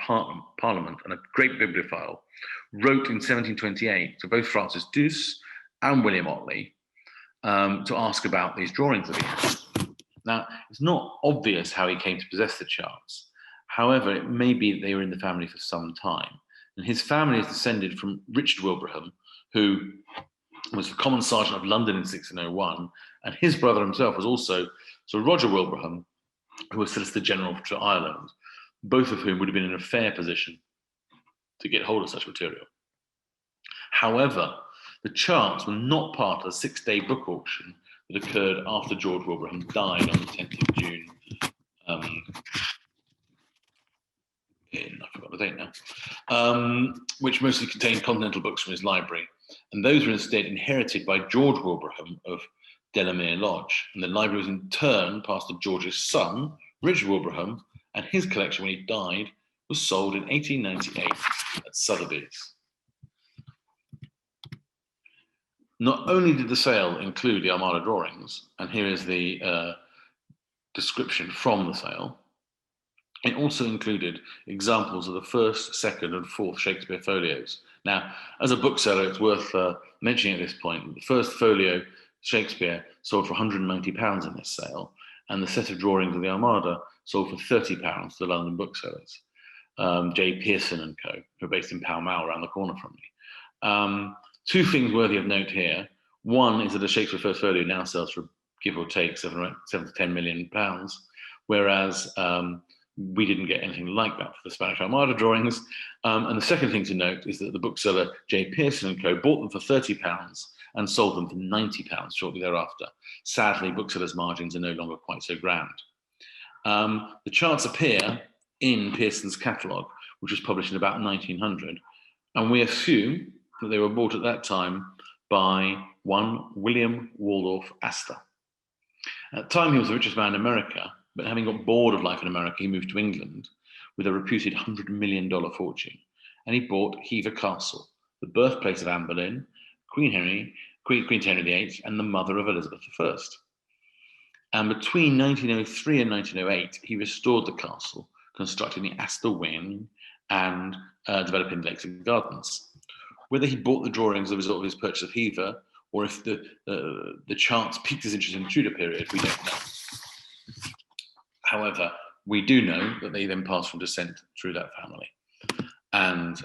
Parliament and a great bibliophile, wrote in 1728 to both Francis Douce and William Otley to ask about these drawings that he had. Now, it's not obvious how he came to possess the charts. However, it may be that they were in the family for some time. And his family is descended from Richard Wilbraham, who was the Common Sergeant of London in 1601, and his brother himself was also Sir Roger Wilbraham, who was Solicitor General to Ireland, both of whom would have been in a fair position to get hold of such material. However, the charts were not part of the 6-day book auction that occurred after George Wilbraham died on the 10th of June. I forgot the date now, which mostly contained continental books from his library. And those were instead inherited by George Wilbraham of Delamere Lodge. And the library was in turn passed to George's son, Richard Wilbraham, and his collection, when he died, was sold in 1898 at Sotheby's. Not only did the sale include the Armada drawings, and here is the description from the sale, it also included examples of the 1st, 2nd, and 4th Shakespeare folios. Now, as a bookseller, it's worth mentioning at this point, the 1st folio, Shakespeare, sold for £190 in this sale, and the set of drawings of the Armada sold for £30 to the London booksellers. J. Pearson & Co., who are based in Pall Mall, around the corner from me. 2 things worthy of note here. One is that the Shakespeare First Folio now sells for, give or take, 7 to 10 million pounds, whereas we didn't get anything like that for the Spanish Armada drawings. And the second thing to note is that the bookseller J. Pearson & Co. bought them for £30 and sold them for £90 shortly thereafter. Sadly, booksellers' margins are no longer quite so grand. The charts appear in Pearson's catalogue, which was published in about 1900, and we assume that they were bought at that time by one William Waldorf Astor. At the time, he was the richest man in America, but having got bored of life in America, he moved to England with a reputed $100 million fortune, and he bought Hever Castle, the birthplace of Anne Boleyn, Queen Henry VIII, and the mother of Elizabeth I. And between 1903 and 1908, he restored the castle, constructing the Astor Wing and developing the Lakes and Gardens. Whether he bought the drawings as a result of his purchase of Hever, or if the charts piqued his interest in the Tudor period, we don't know. However, we do know that they then passed from descent through that family. And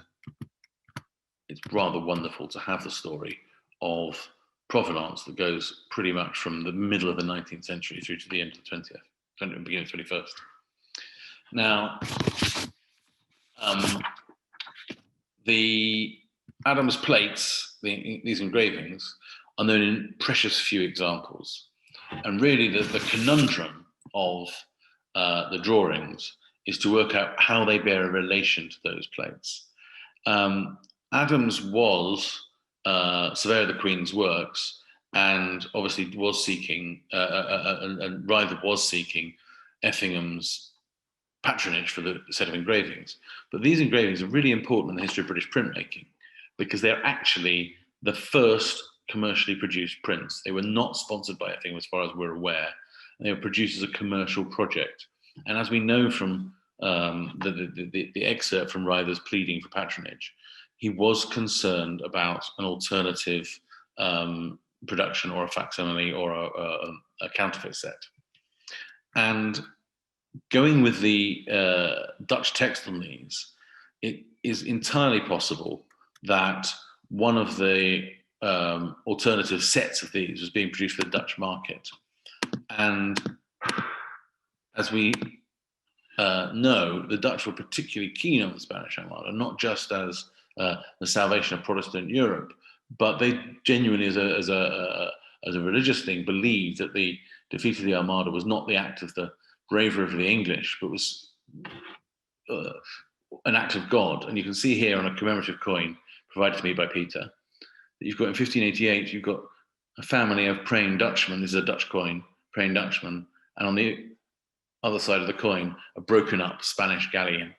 it's rather wonderful to have the story of provenance that goes pretty much from the middle of the 19th century through to the end of the 20th, beginning of the 21st. Now, the Adams plates, these engravings, are known in precious few examples. And really the conundrum of the drawings is to work out how they bear a relation to those plates. Adams was surveyor of the Queen's works, and obviously was seeking, and Ryther was seeking Effingham's patronage for the set of engravings. But these engravings are really important in the history of British printmaking because they're actually the first commercially produced prints. They were not sponsored by Effingham as far as we're aware. They were produced as a commercial project. And as we know from the excerpt from Ryther's pleading for patronage, he was concerned about an alternative production or a facsimile or a counterfeit set. And going with the Dutch text on these, it is entirely possible that one of the alternative sets of these was being produced for the Dutch market. And as we know, the Dutch were particularly keen on the Spanish Armada, not just as the salvation of Protestant Europe, but they genuinely, as a religious thing, believed that the defeat of the Armada was not the act of the bravery of the English, but was an act of God. And you can see here on a commemorative coin provided to me by Peter that you've got in 1588, you've got a family of praying Dutchmen. This is a Dutch coin, praying Dutchmen, and on the other side of the coin, a broken up Spanish galleon,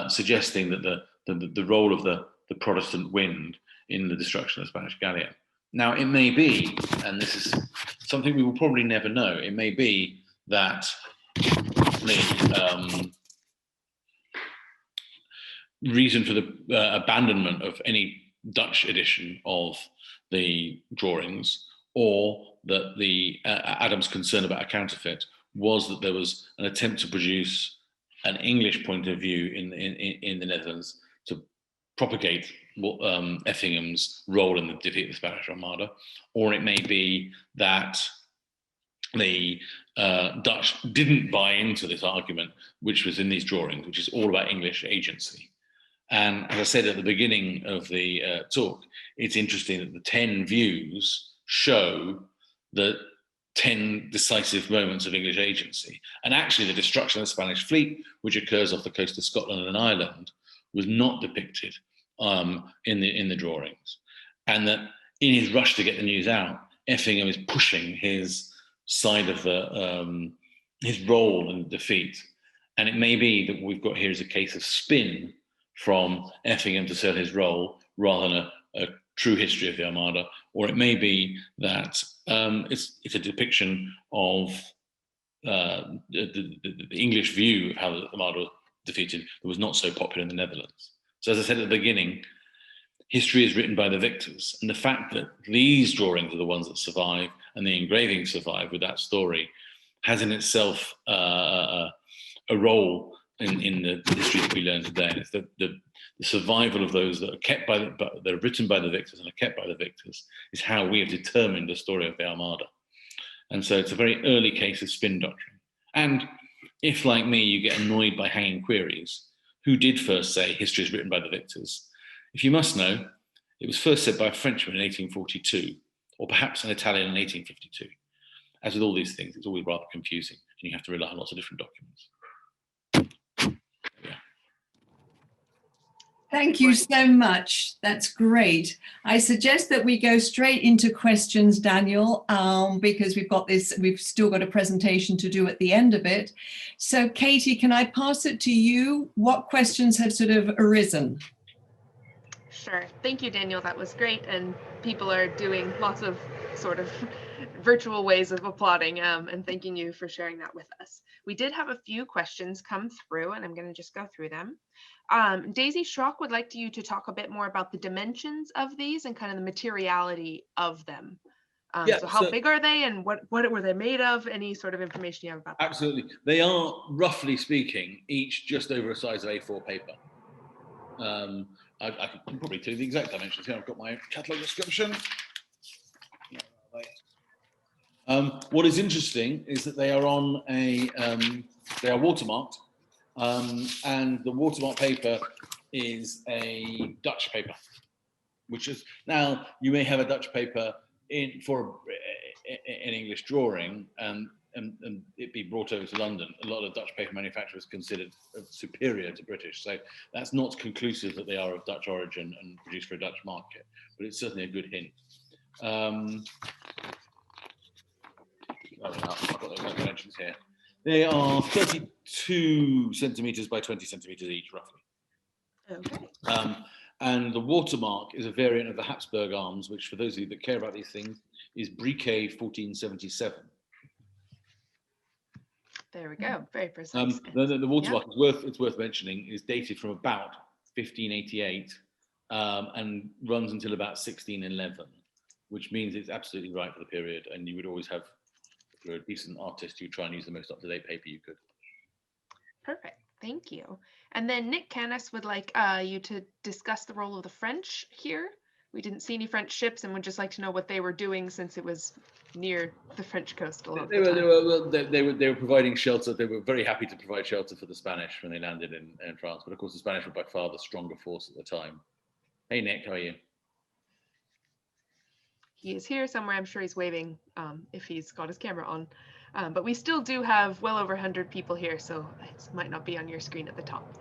suggesting that the role of the Protestant wind in the destruction of the Spanish galleon. Now, it may be, and this is something we will probably never know, it may be that the reason for the abandonment of any Dutch edition of the drawings, or that the Adam's concern about a counterfeit was that there was an attempt to produce an English point of view in the Netherlands to propagate Effingham's role in the defeat of the Spanish Armada, or it may be that the Dutch didn't buy into this argument, which was in these drawings, which is all about English agency. And as I said at the beginning of the talk, it's interesting that the 10 views show the 10 decisive moments of English agency. And actually the destruction of the Spanish fleet, which occurs off the coast of Scotland and Ireland, was not depicted in the drawings. And that in his rush to get the news out, Effingham is pushing his side of the, his role in the defeat. And it may be that what we've got here is a case of spin from Effingham to sell his role rather than a true history of the Armada, or it may be that it's a depiction of the English view of how the Armada was defeated that was not so popular in the Netherlands. So as I said at the beginning, history is written by the victors, and the fact that these drawings are the ones that survive and the engravings survive with that story has in itself a role in the history that we learn today. It's the survival of those that are kept that are written by the victors and are kept by the victors is how we have determined the story of the Armada. And so it's a very early case of spin doctrine. And if, like me, you get annoyed by hanging queries, who did first say history is written by the victors? If you must know, it was first said by a Frenchman in 1842, or perhaps an Italian in 1852. As with all these things, it's always rather confusing, and you have to rely on lots of different documents. Thank you so much. That's great. I suggest that we go straight into questions, Daniel, because we've still got a presentation to do at the end of it. So Katie, can I pass it to you? What questions have sort of arisen? Sure. Thank you, Daniel. That was great. And people are doing lots of sort of virtual ways of applauding and thanking you for sharing that with us. We did have a few questions come through, and I'm going to just go through them. Daisy Schrock would like you to talk a bit more about the dimensions of these and kind of the materiality of them. So how big are they, and what were they made of? Any sort of information you have about that? Absolutely. They are, roughly speaking, each just over a size of A4 paper. I can probably tell you the exact dimensions here. I've got my catalogue description. What is interesting is that they are on they are watermarked, and the watermark paper is a Dutch paper, which is, now you may have a Dutch paper for an English drawing and it be brought over to London. A lot of Dutch paper manufacturers considered superior to British, so that's not conclusive that they are of Dutch origin and produced for a Dutch market, but it's certainly a good hint. I've got those dimensions here. They are 32 centimeters by 20 centimeters each, roughly. Okay. And the watermark is a variant of the Habsburg arms, which, for those of you that care about these things, is Briquet 1477. There we go. Very precise. The watermark is worth mentioning, is dated from about 1588 and runs until about 1611, which means it's absolutely right for the period. And you would always have, if you're a decent artist, you try and use the most up-to-date paper you could. Perfect. Thank you. And then Nick Canis would like you to discuss the role of the French here. We didn't see any French ships and would just like to know what they were doing since it was near the French coast a lot of the time. They were providing shelter. They were very happy to provide shelter for the Spanish when they landed in France. But of course, the Spanish were by far the stronger force at the time. Hey, Nick, how are you? He is here somewhere. I'm sure he's waving if he's got his camera on. But we still do have well over 100 people here, so it might not be on your screen at the top.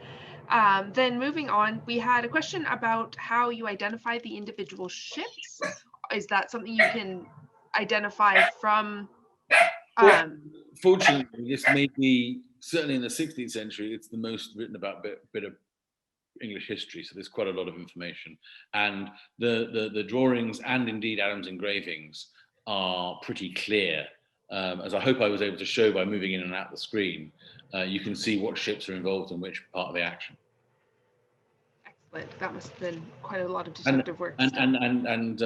Then moving on, we had a question about how you identify the individual ships. Is that something you can identify from? Fortunately, this may be, certainly in the 16th century, it's the most written about bit of English history, so there's quite a lot of information. And the drawings and indeed Adam's engravings are pretty clear. As I hope I was able to show by moving in and out the screen, you can see what ships are involved in which part of the action. Excellent. That must have been quite a lot of detective work. And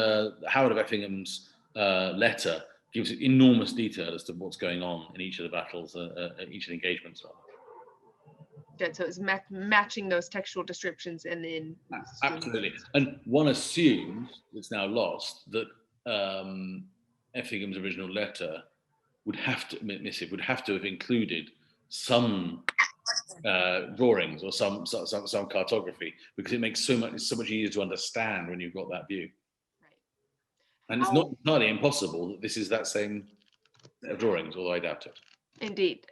Howard of Effingham's letter gives enormous detail as to what's going on in each of the battles, each of the engagements. Good. So it's matching those textual descriptions and then absolutely. And one assumes, it's now lost, that Effingham's original letter would have to have included some drawings or some cartography, because it makes it's so much easier to understand when you've got that view. Right. And it's not entirely impossible that this is that same set of drawings, although I doubt it. Indeed.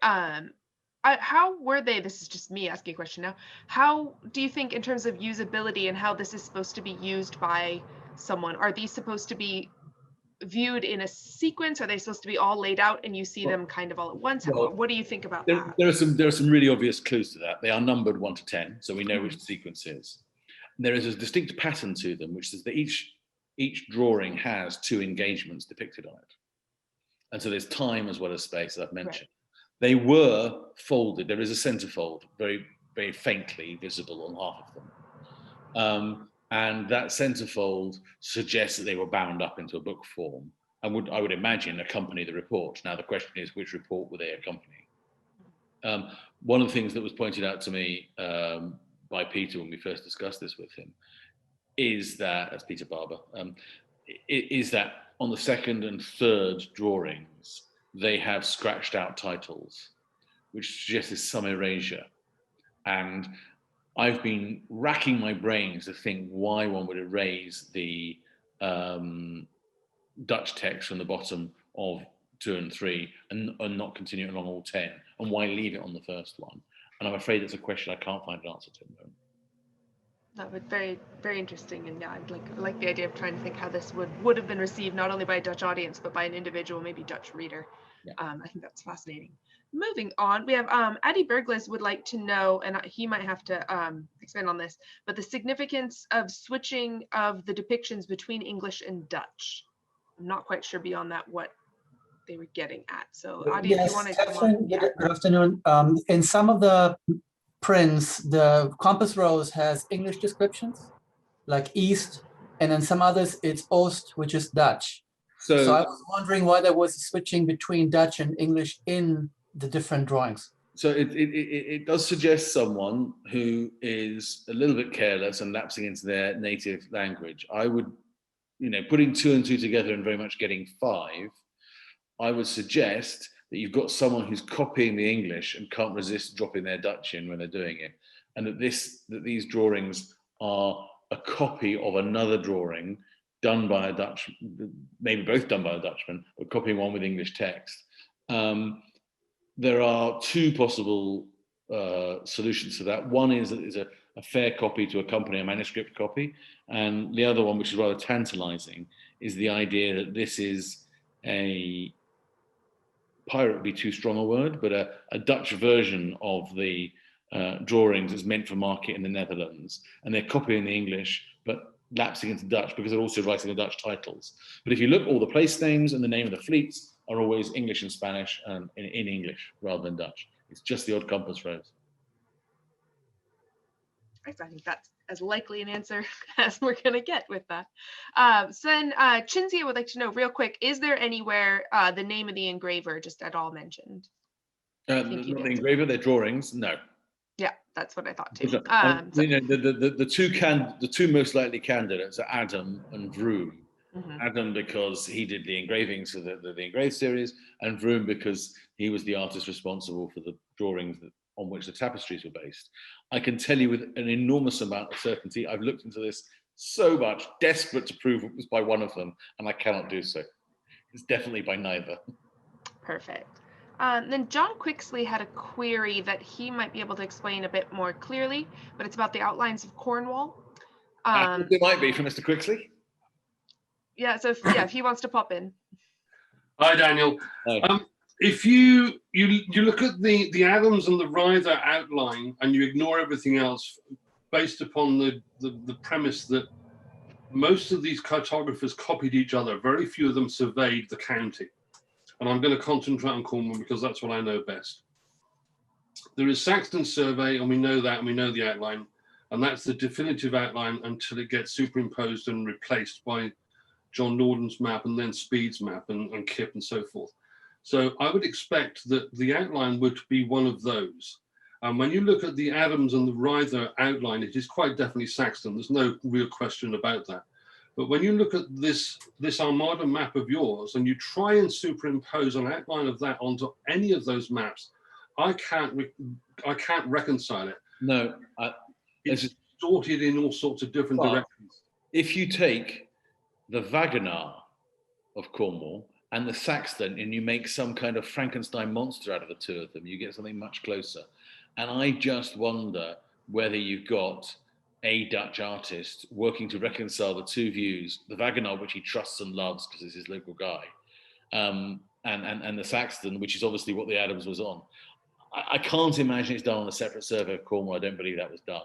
How were they, this is just me asking a question now, how do you think in terms of usability and how this is supposed to be used by someone, are these supposed to be viewed in a sequence? Are they supposed to be all laid out and you see them kind of all at once? What do you think about that? There are some really obvious clues to that. They are numbered 1 to 10, so we know which sequence is. And there is a distinct pattern to them, which is that each drawing has 2 engagements depicted on it. And so there's time as well as space, as I've mentioned. Right. They were folded. There is a centerfold, very, very faintly visible on half of them. And that centerfold suggests that they were bound up into a book form and I would imagine, accompany the report. Now, the question is, which report were they accompanying? One of the things that was pointed out to me by Peter when we first discussed this with him is that, as Peter Barber, is that on the 2nd and 3rd drawings, they have scratched out titles, which suggests some erasure. And I've been racking my brains to think why one would erase the Dutch text from the bottom of 2 and 3 and not continue along all 10, and why leave it on the first one. And I'm afraid it's a question I can't find an answer to. That would very, very interesting, and yeah, I like the idea of trying to think how this would have been received not only by a Dutch audience but by an individual, maybe Dutch reader. Yeah. I think that's fascinating. Moving on, we have Addy Berglis would like to know, and he might have to expand on this, but the significance of switching of the depictions between English and Dutch. I'm not quite sure beyond that what they were getting at. So Addy, yes, if you want to come on. Good afternoon. In some of the prints, the compass rose has English descriptions, like East, and in some others it's Oost, which is Dutch. So I was wondering why there was switching between Dutch and English in the different drawings. So it does suggest someone who is a little bit careless and lapsing into their native language. I would, putting 2 and 2 together and very much getting 5, I would suggest that you've got someone who's copying the English and can't resist dropping their Dutch in when they're doing it. And that these drawings are a copy of another drawing done by a Dutch, maybe both done by a Dutchman, but copying one with English text. There are 2 possible solutions to that. One is a fair copy to accompany a manuscript copy. And the other one, which is rather tantalizing, is the idea that this is a pirate would be too strong a word, but a Dutch version of the drawings is meant for market in the Netherlands. And they're copying the English, but lapsing into Dutch because they're also writing the Dutch titles. But if you look, all the place names and the name of the fleets are always English and Spanish and in English rather than Dutch. It's just the odd compass rose. I think that's as likely an answer as we're going to get with that. So then Chinzia would like to know real quick, is there anywhere the name of the engraver just at all mentioned? Not the engraver, their drawings, no. Yeah, that's what I thought too. The 2 most likely candidates are Adam and Vroom. Mm-hmm. Adam because he did the engravings for the engraved series, and Vroom because he was the artist responsible for the drawings on which the tapestries were based. I can tell you with an enormous amount of certainty, I've looked into this so much, desperate to prove it was by one of them, and I cannot do so. It's definitely by neither. Perfect. Then John Quixley had a query that he might be able to explain a bit more clearly, but it's about the outlines of Cornwall. It might be from Mr. Quixley. Yeah, so if he wants to pop in. Hi, Daniel. Hi. If you look at the Adams and the Ryder outline and you ignore everything else, based upon the premise that most of these cartographers copied each other, very few of them surveyed the county. And I'm going to concentrate on Cornwall because that's what I know best. There is Saxton's survey, and we know that, and we know the outline, and that's the definitive outline until it gets superimposed and replaced by John Norden's map and then Speed's map and Kip and so forth. So I would expect that the outline would be one of those. And when you look at the Adams and the Ryder outline, it is quite definitely Saxton. There's no real question about that. But when you look at this Armada map of yours and you try and superimpose an outline of that onto any of those maps, I can't reconcile it. No, It's distorted in all sorts of different directions. If you take the Wagoner of Cornwall and the Saxton and you make some kind of Frankenstein monster out of the two of them, you get something much closer. And I just wonder whether you've got a Dutch artist working to reconcile the two views, the Wagoner, which he trusts and loves because it's his local guy, and the Saxton, which is obviously what the Adams was on. I can't imagine it's done on a separate survey of Cornwall. I don't believe that was done.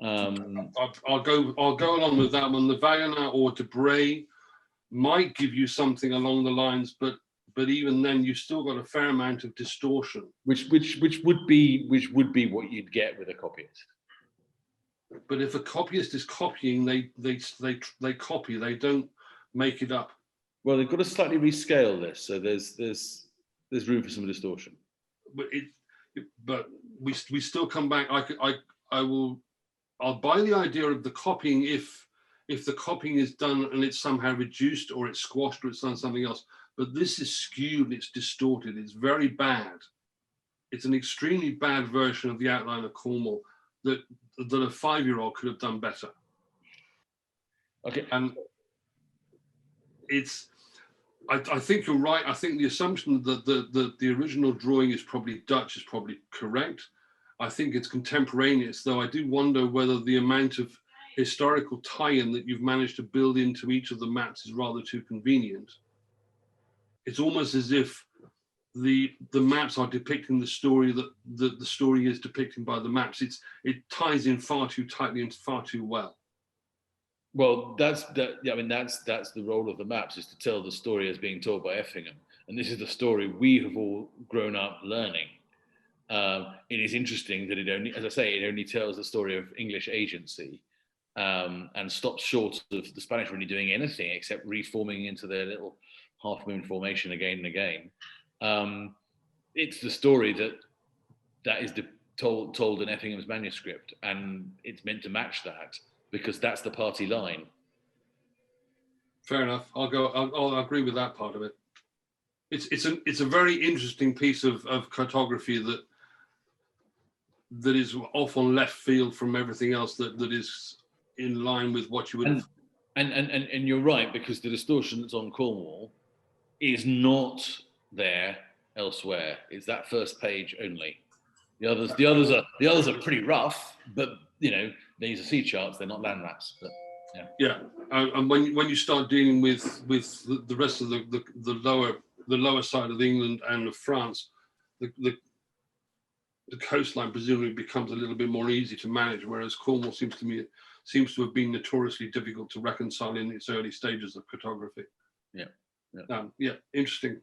I'll go along with that one. The Wagoner or Debray might give you something along the lines, but even then, you've still got a fair amount of distortion. Which would be what you'd get with a copyist. But if a copyist is copying, they copy. They don't make it up. Well, they've got to slightly rescale this, so there's room for some distortion. But we still come back. I'll buy the idea of the copying if the copying is done and it's somehow reduced or it's squashed or it's done something else. But this is skewed, it's distorted, it's very bad. It's an extremely bad version of the outline of Cornwall that a 5-year-old could have done better. Okay. And I think you're right. I think the assumption that the original drawing is probably Dutch is probably correct. I think it's contemporaneous, though I do wonder whether the amount of historical tie-in that you've managed to build into each of the maps is rather too convenient. It's almost as if the maps are depicting the story that the story is depicting by the maps. It ties in far too tightly and far too well. Well, that's the role of the maps, is to tell the story as being told by Effingham, and this is the story we have all grown up learning. It is interesting that it only tells the story of English agency, and stops short of the Spanish really doing anything except reforming into their little half moon formation again and again. It's the story that is told in Effingham's manuscript, and it's meant to match that because that's the party line. Fair enough. I'll agree with that part of it. It's a very interesting piece of cartography that is off on left field from everything else that is in line with what you would have. And you're right, because the distortion that's on Cornwall is not there elsewhere. It's that first page only. The others are pretty rough, but these are sea charts. They're not land maps. But yeah. And when you start dealing with the rest of the lower side of England and of France, the coastline presumably becomes a little bit more easy to manage, whereas Cornwall seems to have been notoriously difficult to reconcile in its early stages of cartography. Yeah, interesting.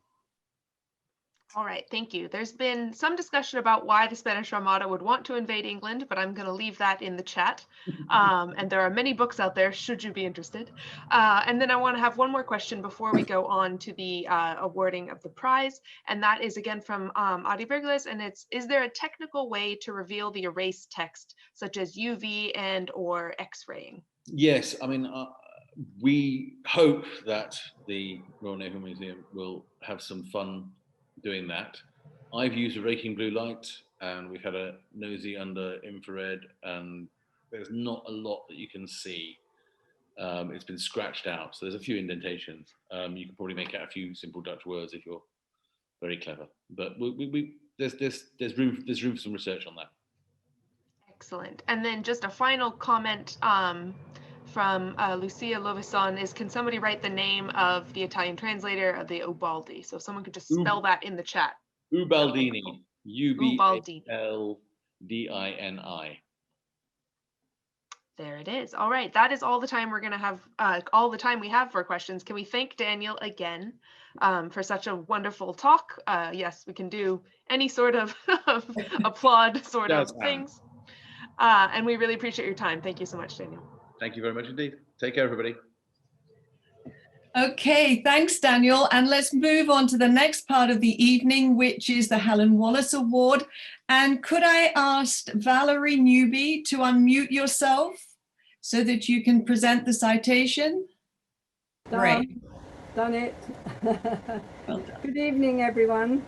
All right, thank you. There's been some discussion about why the Spanish Armada would want to invade England, but I'm going to leave that in the chat. And there are many books out there, should you be interested. And then I want to have one more question before we go on to the awarding of the prize. And that is again from Adi Bergles, and it's, is there a technical way to reveal the erased text, such as UV and or X-raying? Yes, I mean, we hope that the Royal Naval Museum will have some fun doing that. I've used a raking blue light, and we've had a nosy under infrared, and there's not a lot that you can see. It's been scratched out, so there's a few indentations. You can probably make out a few simple Dutch words if you're very clever. But there's room for some research on that. Excellent. And then just a final comment from Lucia Lovison is, can somebody write the name of the Italian translator of the Ubaldi? So if someone could just spell that in the chat. Ubaldini. Ubaldini. Ubaldini. There it is. All right. That is all the time we're going to have, all the time we have for questions. Can we thank Daniel again for such a wonderful talk? Yes, we can do any sort of applaud sort of things. And we really appreciate your time. Thank you so much, Daniel. Thank you very much indeed. Take care, everybody. Okay, thanks, Daniel. And let's move on to the next part of the evening, which is the Helen Wallace Award. And could I ask Valerie Newby to unmute yourself so that you can present the citation? Great. Done it. Well done. Good evening, everyone.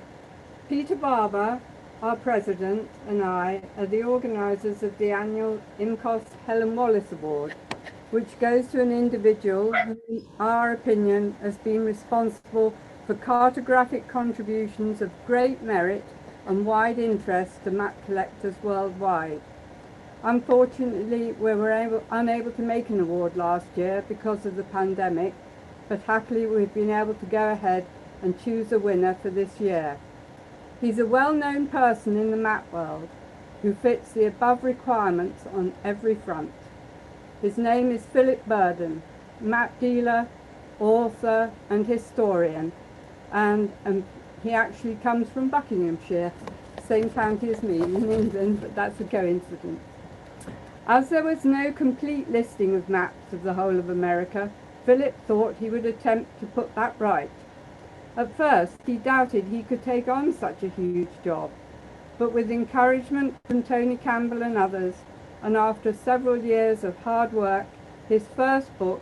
Peter Barber, our president, and I are the organisers of the annual IMCoS Helen Wallace Award, which goes to an individual who, in our opinion, has been responsible for cartographic contributions of great merit and wide interest to map collectors worldwide. Unfortunately, we were unable to make an award last year because of the pandemic, but happily we've been able to go ahead and choose a winner for this year. He's a well-known person in the map world who fits the above requirements on every front. His name is Philip Burden, map dealer, author and historian, and he actually comes from Buckinghamshire, same county as me in England, but that's a coincidence. As there was no complete listing of maps of the whole of America, Philip thought he would attempt to put that right. At first, he doubted he could take on such a huge job, but with encouragement from Tony Campbell and others, and after several years of hard work, his first book,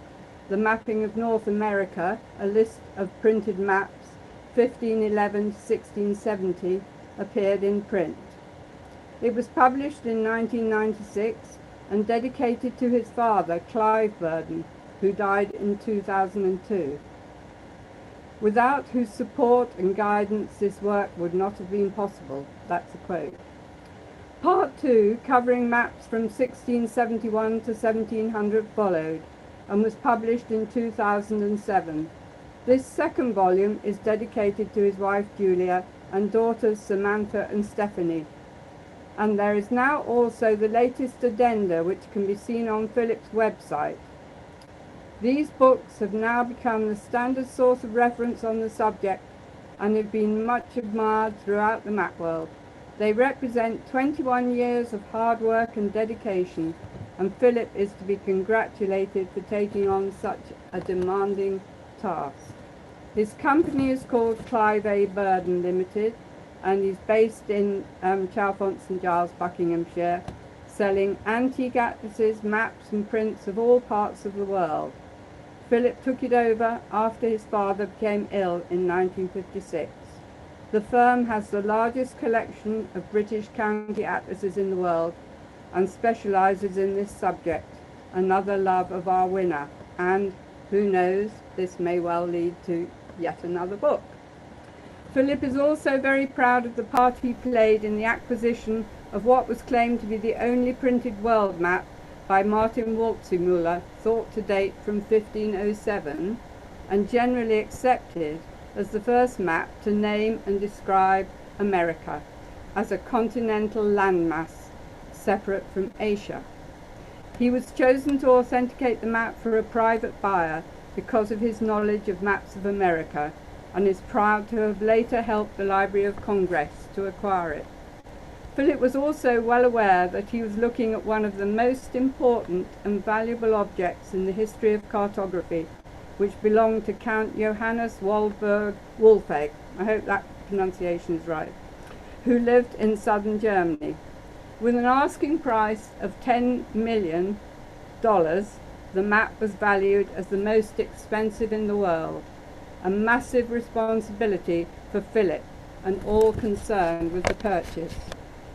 The Mapping of North America, a list of printed maps, 1511 to 1670, appeared in print. It was published in 1996 and dedicated to his father, Clive Burden, who died in 2002. Without whose support and guidance this work would not have been possible. That's a quote. Part 2, covering maps from 1671 to 1700, followed and was published in 2007. This second volume is dedicated to his wife Julia and daughters Samantha and Stephanie. And there is now also the latest addenda, which can be seen on Philip's website. These books have now become the standard source of reference on the subject and have been much admired throughout the map world. They represent 21 years of hard work and dedication, and Philip is to be congratulated for taking on such a demanding task. His company is called Clive A. Burden Limited, and he's based in Chalfont St Giles, Buckinghamshire, selling antique atlases, maps and prints of all parts of the world. Philip took it over after his father became ill in 1956. The firm has the largest collection of British county atlases in the world and specialises in this subject, another love of our winner, and who knows, this may well lead to yet another book. Philip is also very proud of the part he played in the acquisition of what was claimed to be the only printed world map by Martin Waldseemüller, thought to date from 1507, and generally accepted as the first map to name and describe America as a continental landmass separate from Asia. He was chosen to authenticate the map for a private buyer because of his knowledge of maps of America, and is proud to have later helped the Library of Congress to acquire it. Philip was also well aware that he was looking at one of the most important and valuable objects in the history of cartography, which belonged to Count Johannes Waldburg Wolfegg, I hope that pronunciation is right, who lived in southern Germany. With an asking price of $10 million, the map was valued as the most expensive in the world, a massive responsibility for Philip and all concerned with the purchase.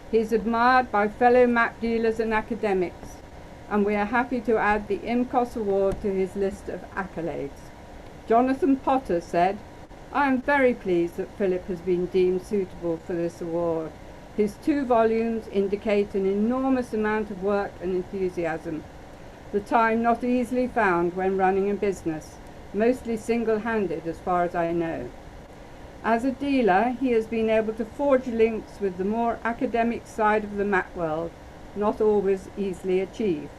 He is admired by fellow map dealers and academics, and we are happy to add the IMCoS award to his list of accolades. Jonathan Potter said, "I am very pleased that Philip has been deemed suitable for this award. His 2 volumes indicate an enormous amount of work and enthusiasm, the time not easily found when running a business, mostly single-handed as far as I know. As a dealer, he has been able to forge links with the more academic side of the map world, not always easily achieved."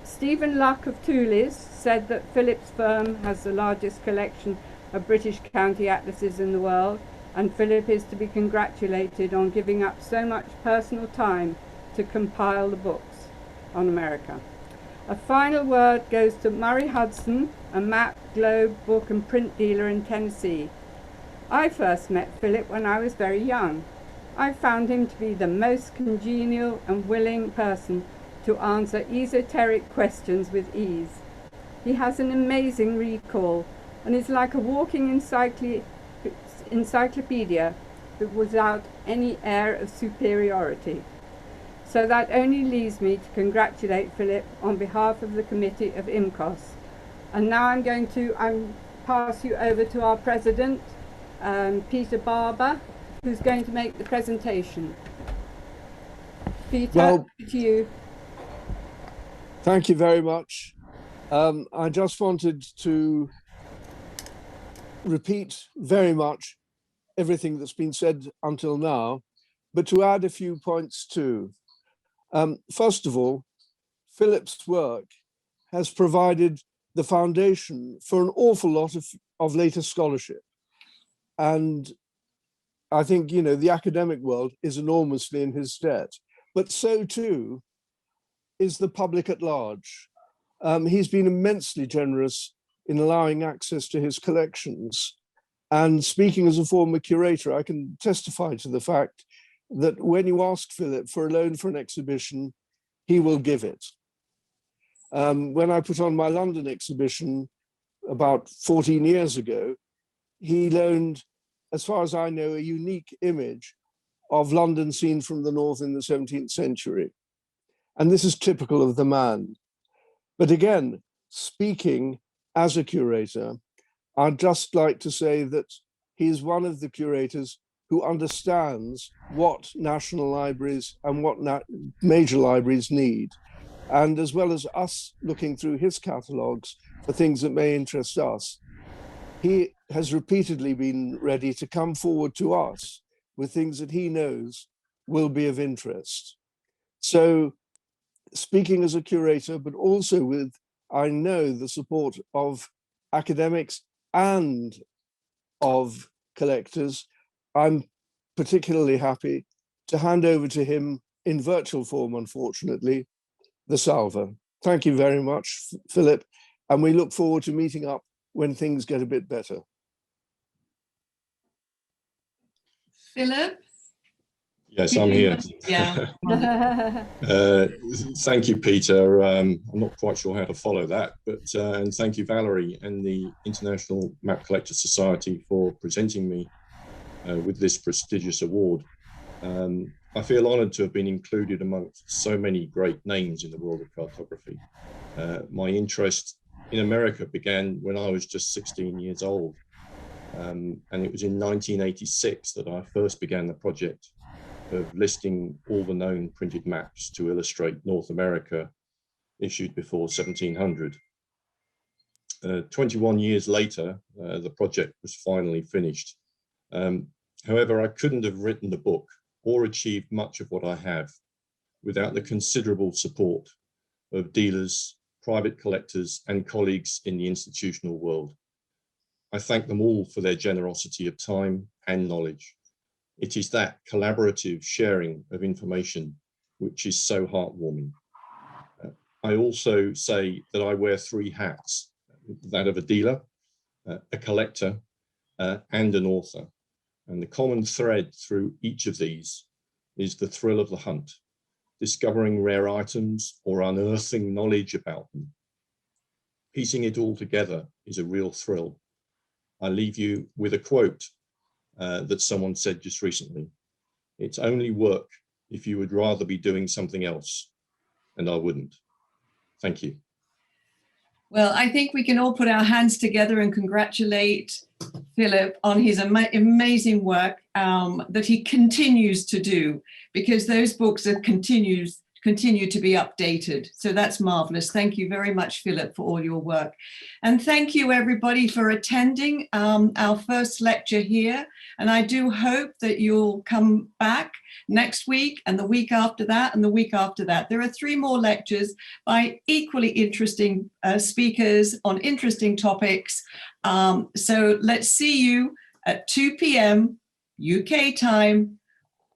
Stephen Luck of Toulouse said that Philip's firm has the largest collection of British county atlases in the world, and Philip is to be congratulated on giving up so much personal time to compile the books on America. A final word goes to Murray Hudson, a map, globe, book and print dealer in Tennessee. I first met Philip when I was very young. I found him to be the most congenial and willing person to answer esoteric questions with ease. He has an amazing recall and is like a walking encyclopedia, but without any air of superiority. So that only leaves me to congratulate Philip on behalf of the committee of IMCoS. And now I'm going to pass you over to our president, Peter Barber, who's going to make the presentation. Peter, Well, to you. thank you very much. I just wanted to repeat very much everything that's been said until now, but to add a few points too. First of all, Philip's work has provided the foundation for an awful lot of later scholarship. And I think, you know, the academic world is enormously in his debt, but so too is the public at large. He's been immensely generous in allowing access to his collections. And speaking as a former curator, I can testify to the fact that when you ask Philip for a loan for an exhibition, he will give it. When I put on my London exhibition about 14 years ago, he loaned, as far as I know, a unique image of London seen from the north in the 17th century. And this is typical of the man. But again, speaking as a curator, I'd just like to say that he's one of the curators who understands what national libraries and what major libraries need. And as well as us looking through his catalogues for things that may interest us, he has repeatedly been ready to come forward to us with things that he knows will be of interest. So speaking as a curator, but also with, I know, the support of academics and of collectors, I'm particularly happy to hand over to him in virtual form, unfortunately, the salver. Thank you very much, Philip, and we look forward to meeting up when things get a bit better. Philip? Yes, I'm here. Yeah. Thank you, Peter. I'm not quite sure how to follow that, but and thank you, Valerie, and the International Map Collectors Society for presenting me with this prestigious award. I feel honoured to have been included amongst so many great names in the world of cartography. My interest in America began when I was just 16 years old, and it was in 1986 that I first began the project of listing all the known printed maps to illustrate North America issued before 1700. 21 years later, the project was finally finished. However, I couldn't have written the book or achieved much of what I have without the considerable support of dealers, private collectors, and colleagues in the institutional world. I thank them all for their generosity of time and knowledge. It is that collaborative sharing of information which is so heartwarming. I also say that I wear 3 hats, that of a dealer, a collector, and an author. And the common thread through each of these is the thrill of the hunt, discovering rare items or unearthing knowledge about them. Piecing it all together is a real thrill. I leave you with a quote that someone said just recently. It's only work if you would rather be doing something else, and I wouldn't. Thank you. Well, I think we can all put our hands together and congratulate Philip on his amazing work that he continues to do, because those books are continue to be updated. So that's marvelous. Thank you very much, Philip, for all your work. And thank you, everybody, for attending our first lecture here. And I do hope that you'll come back next week and the week after that and the week after that. There are 3 more lectures by equally interesting speakers on interesting topics. So let's see you at 2 p.m. UK time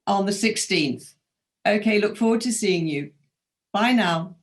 on the 16th. Okay, look forward to seeing you. Bye now.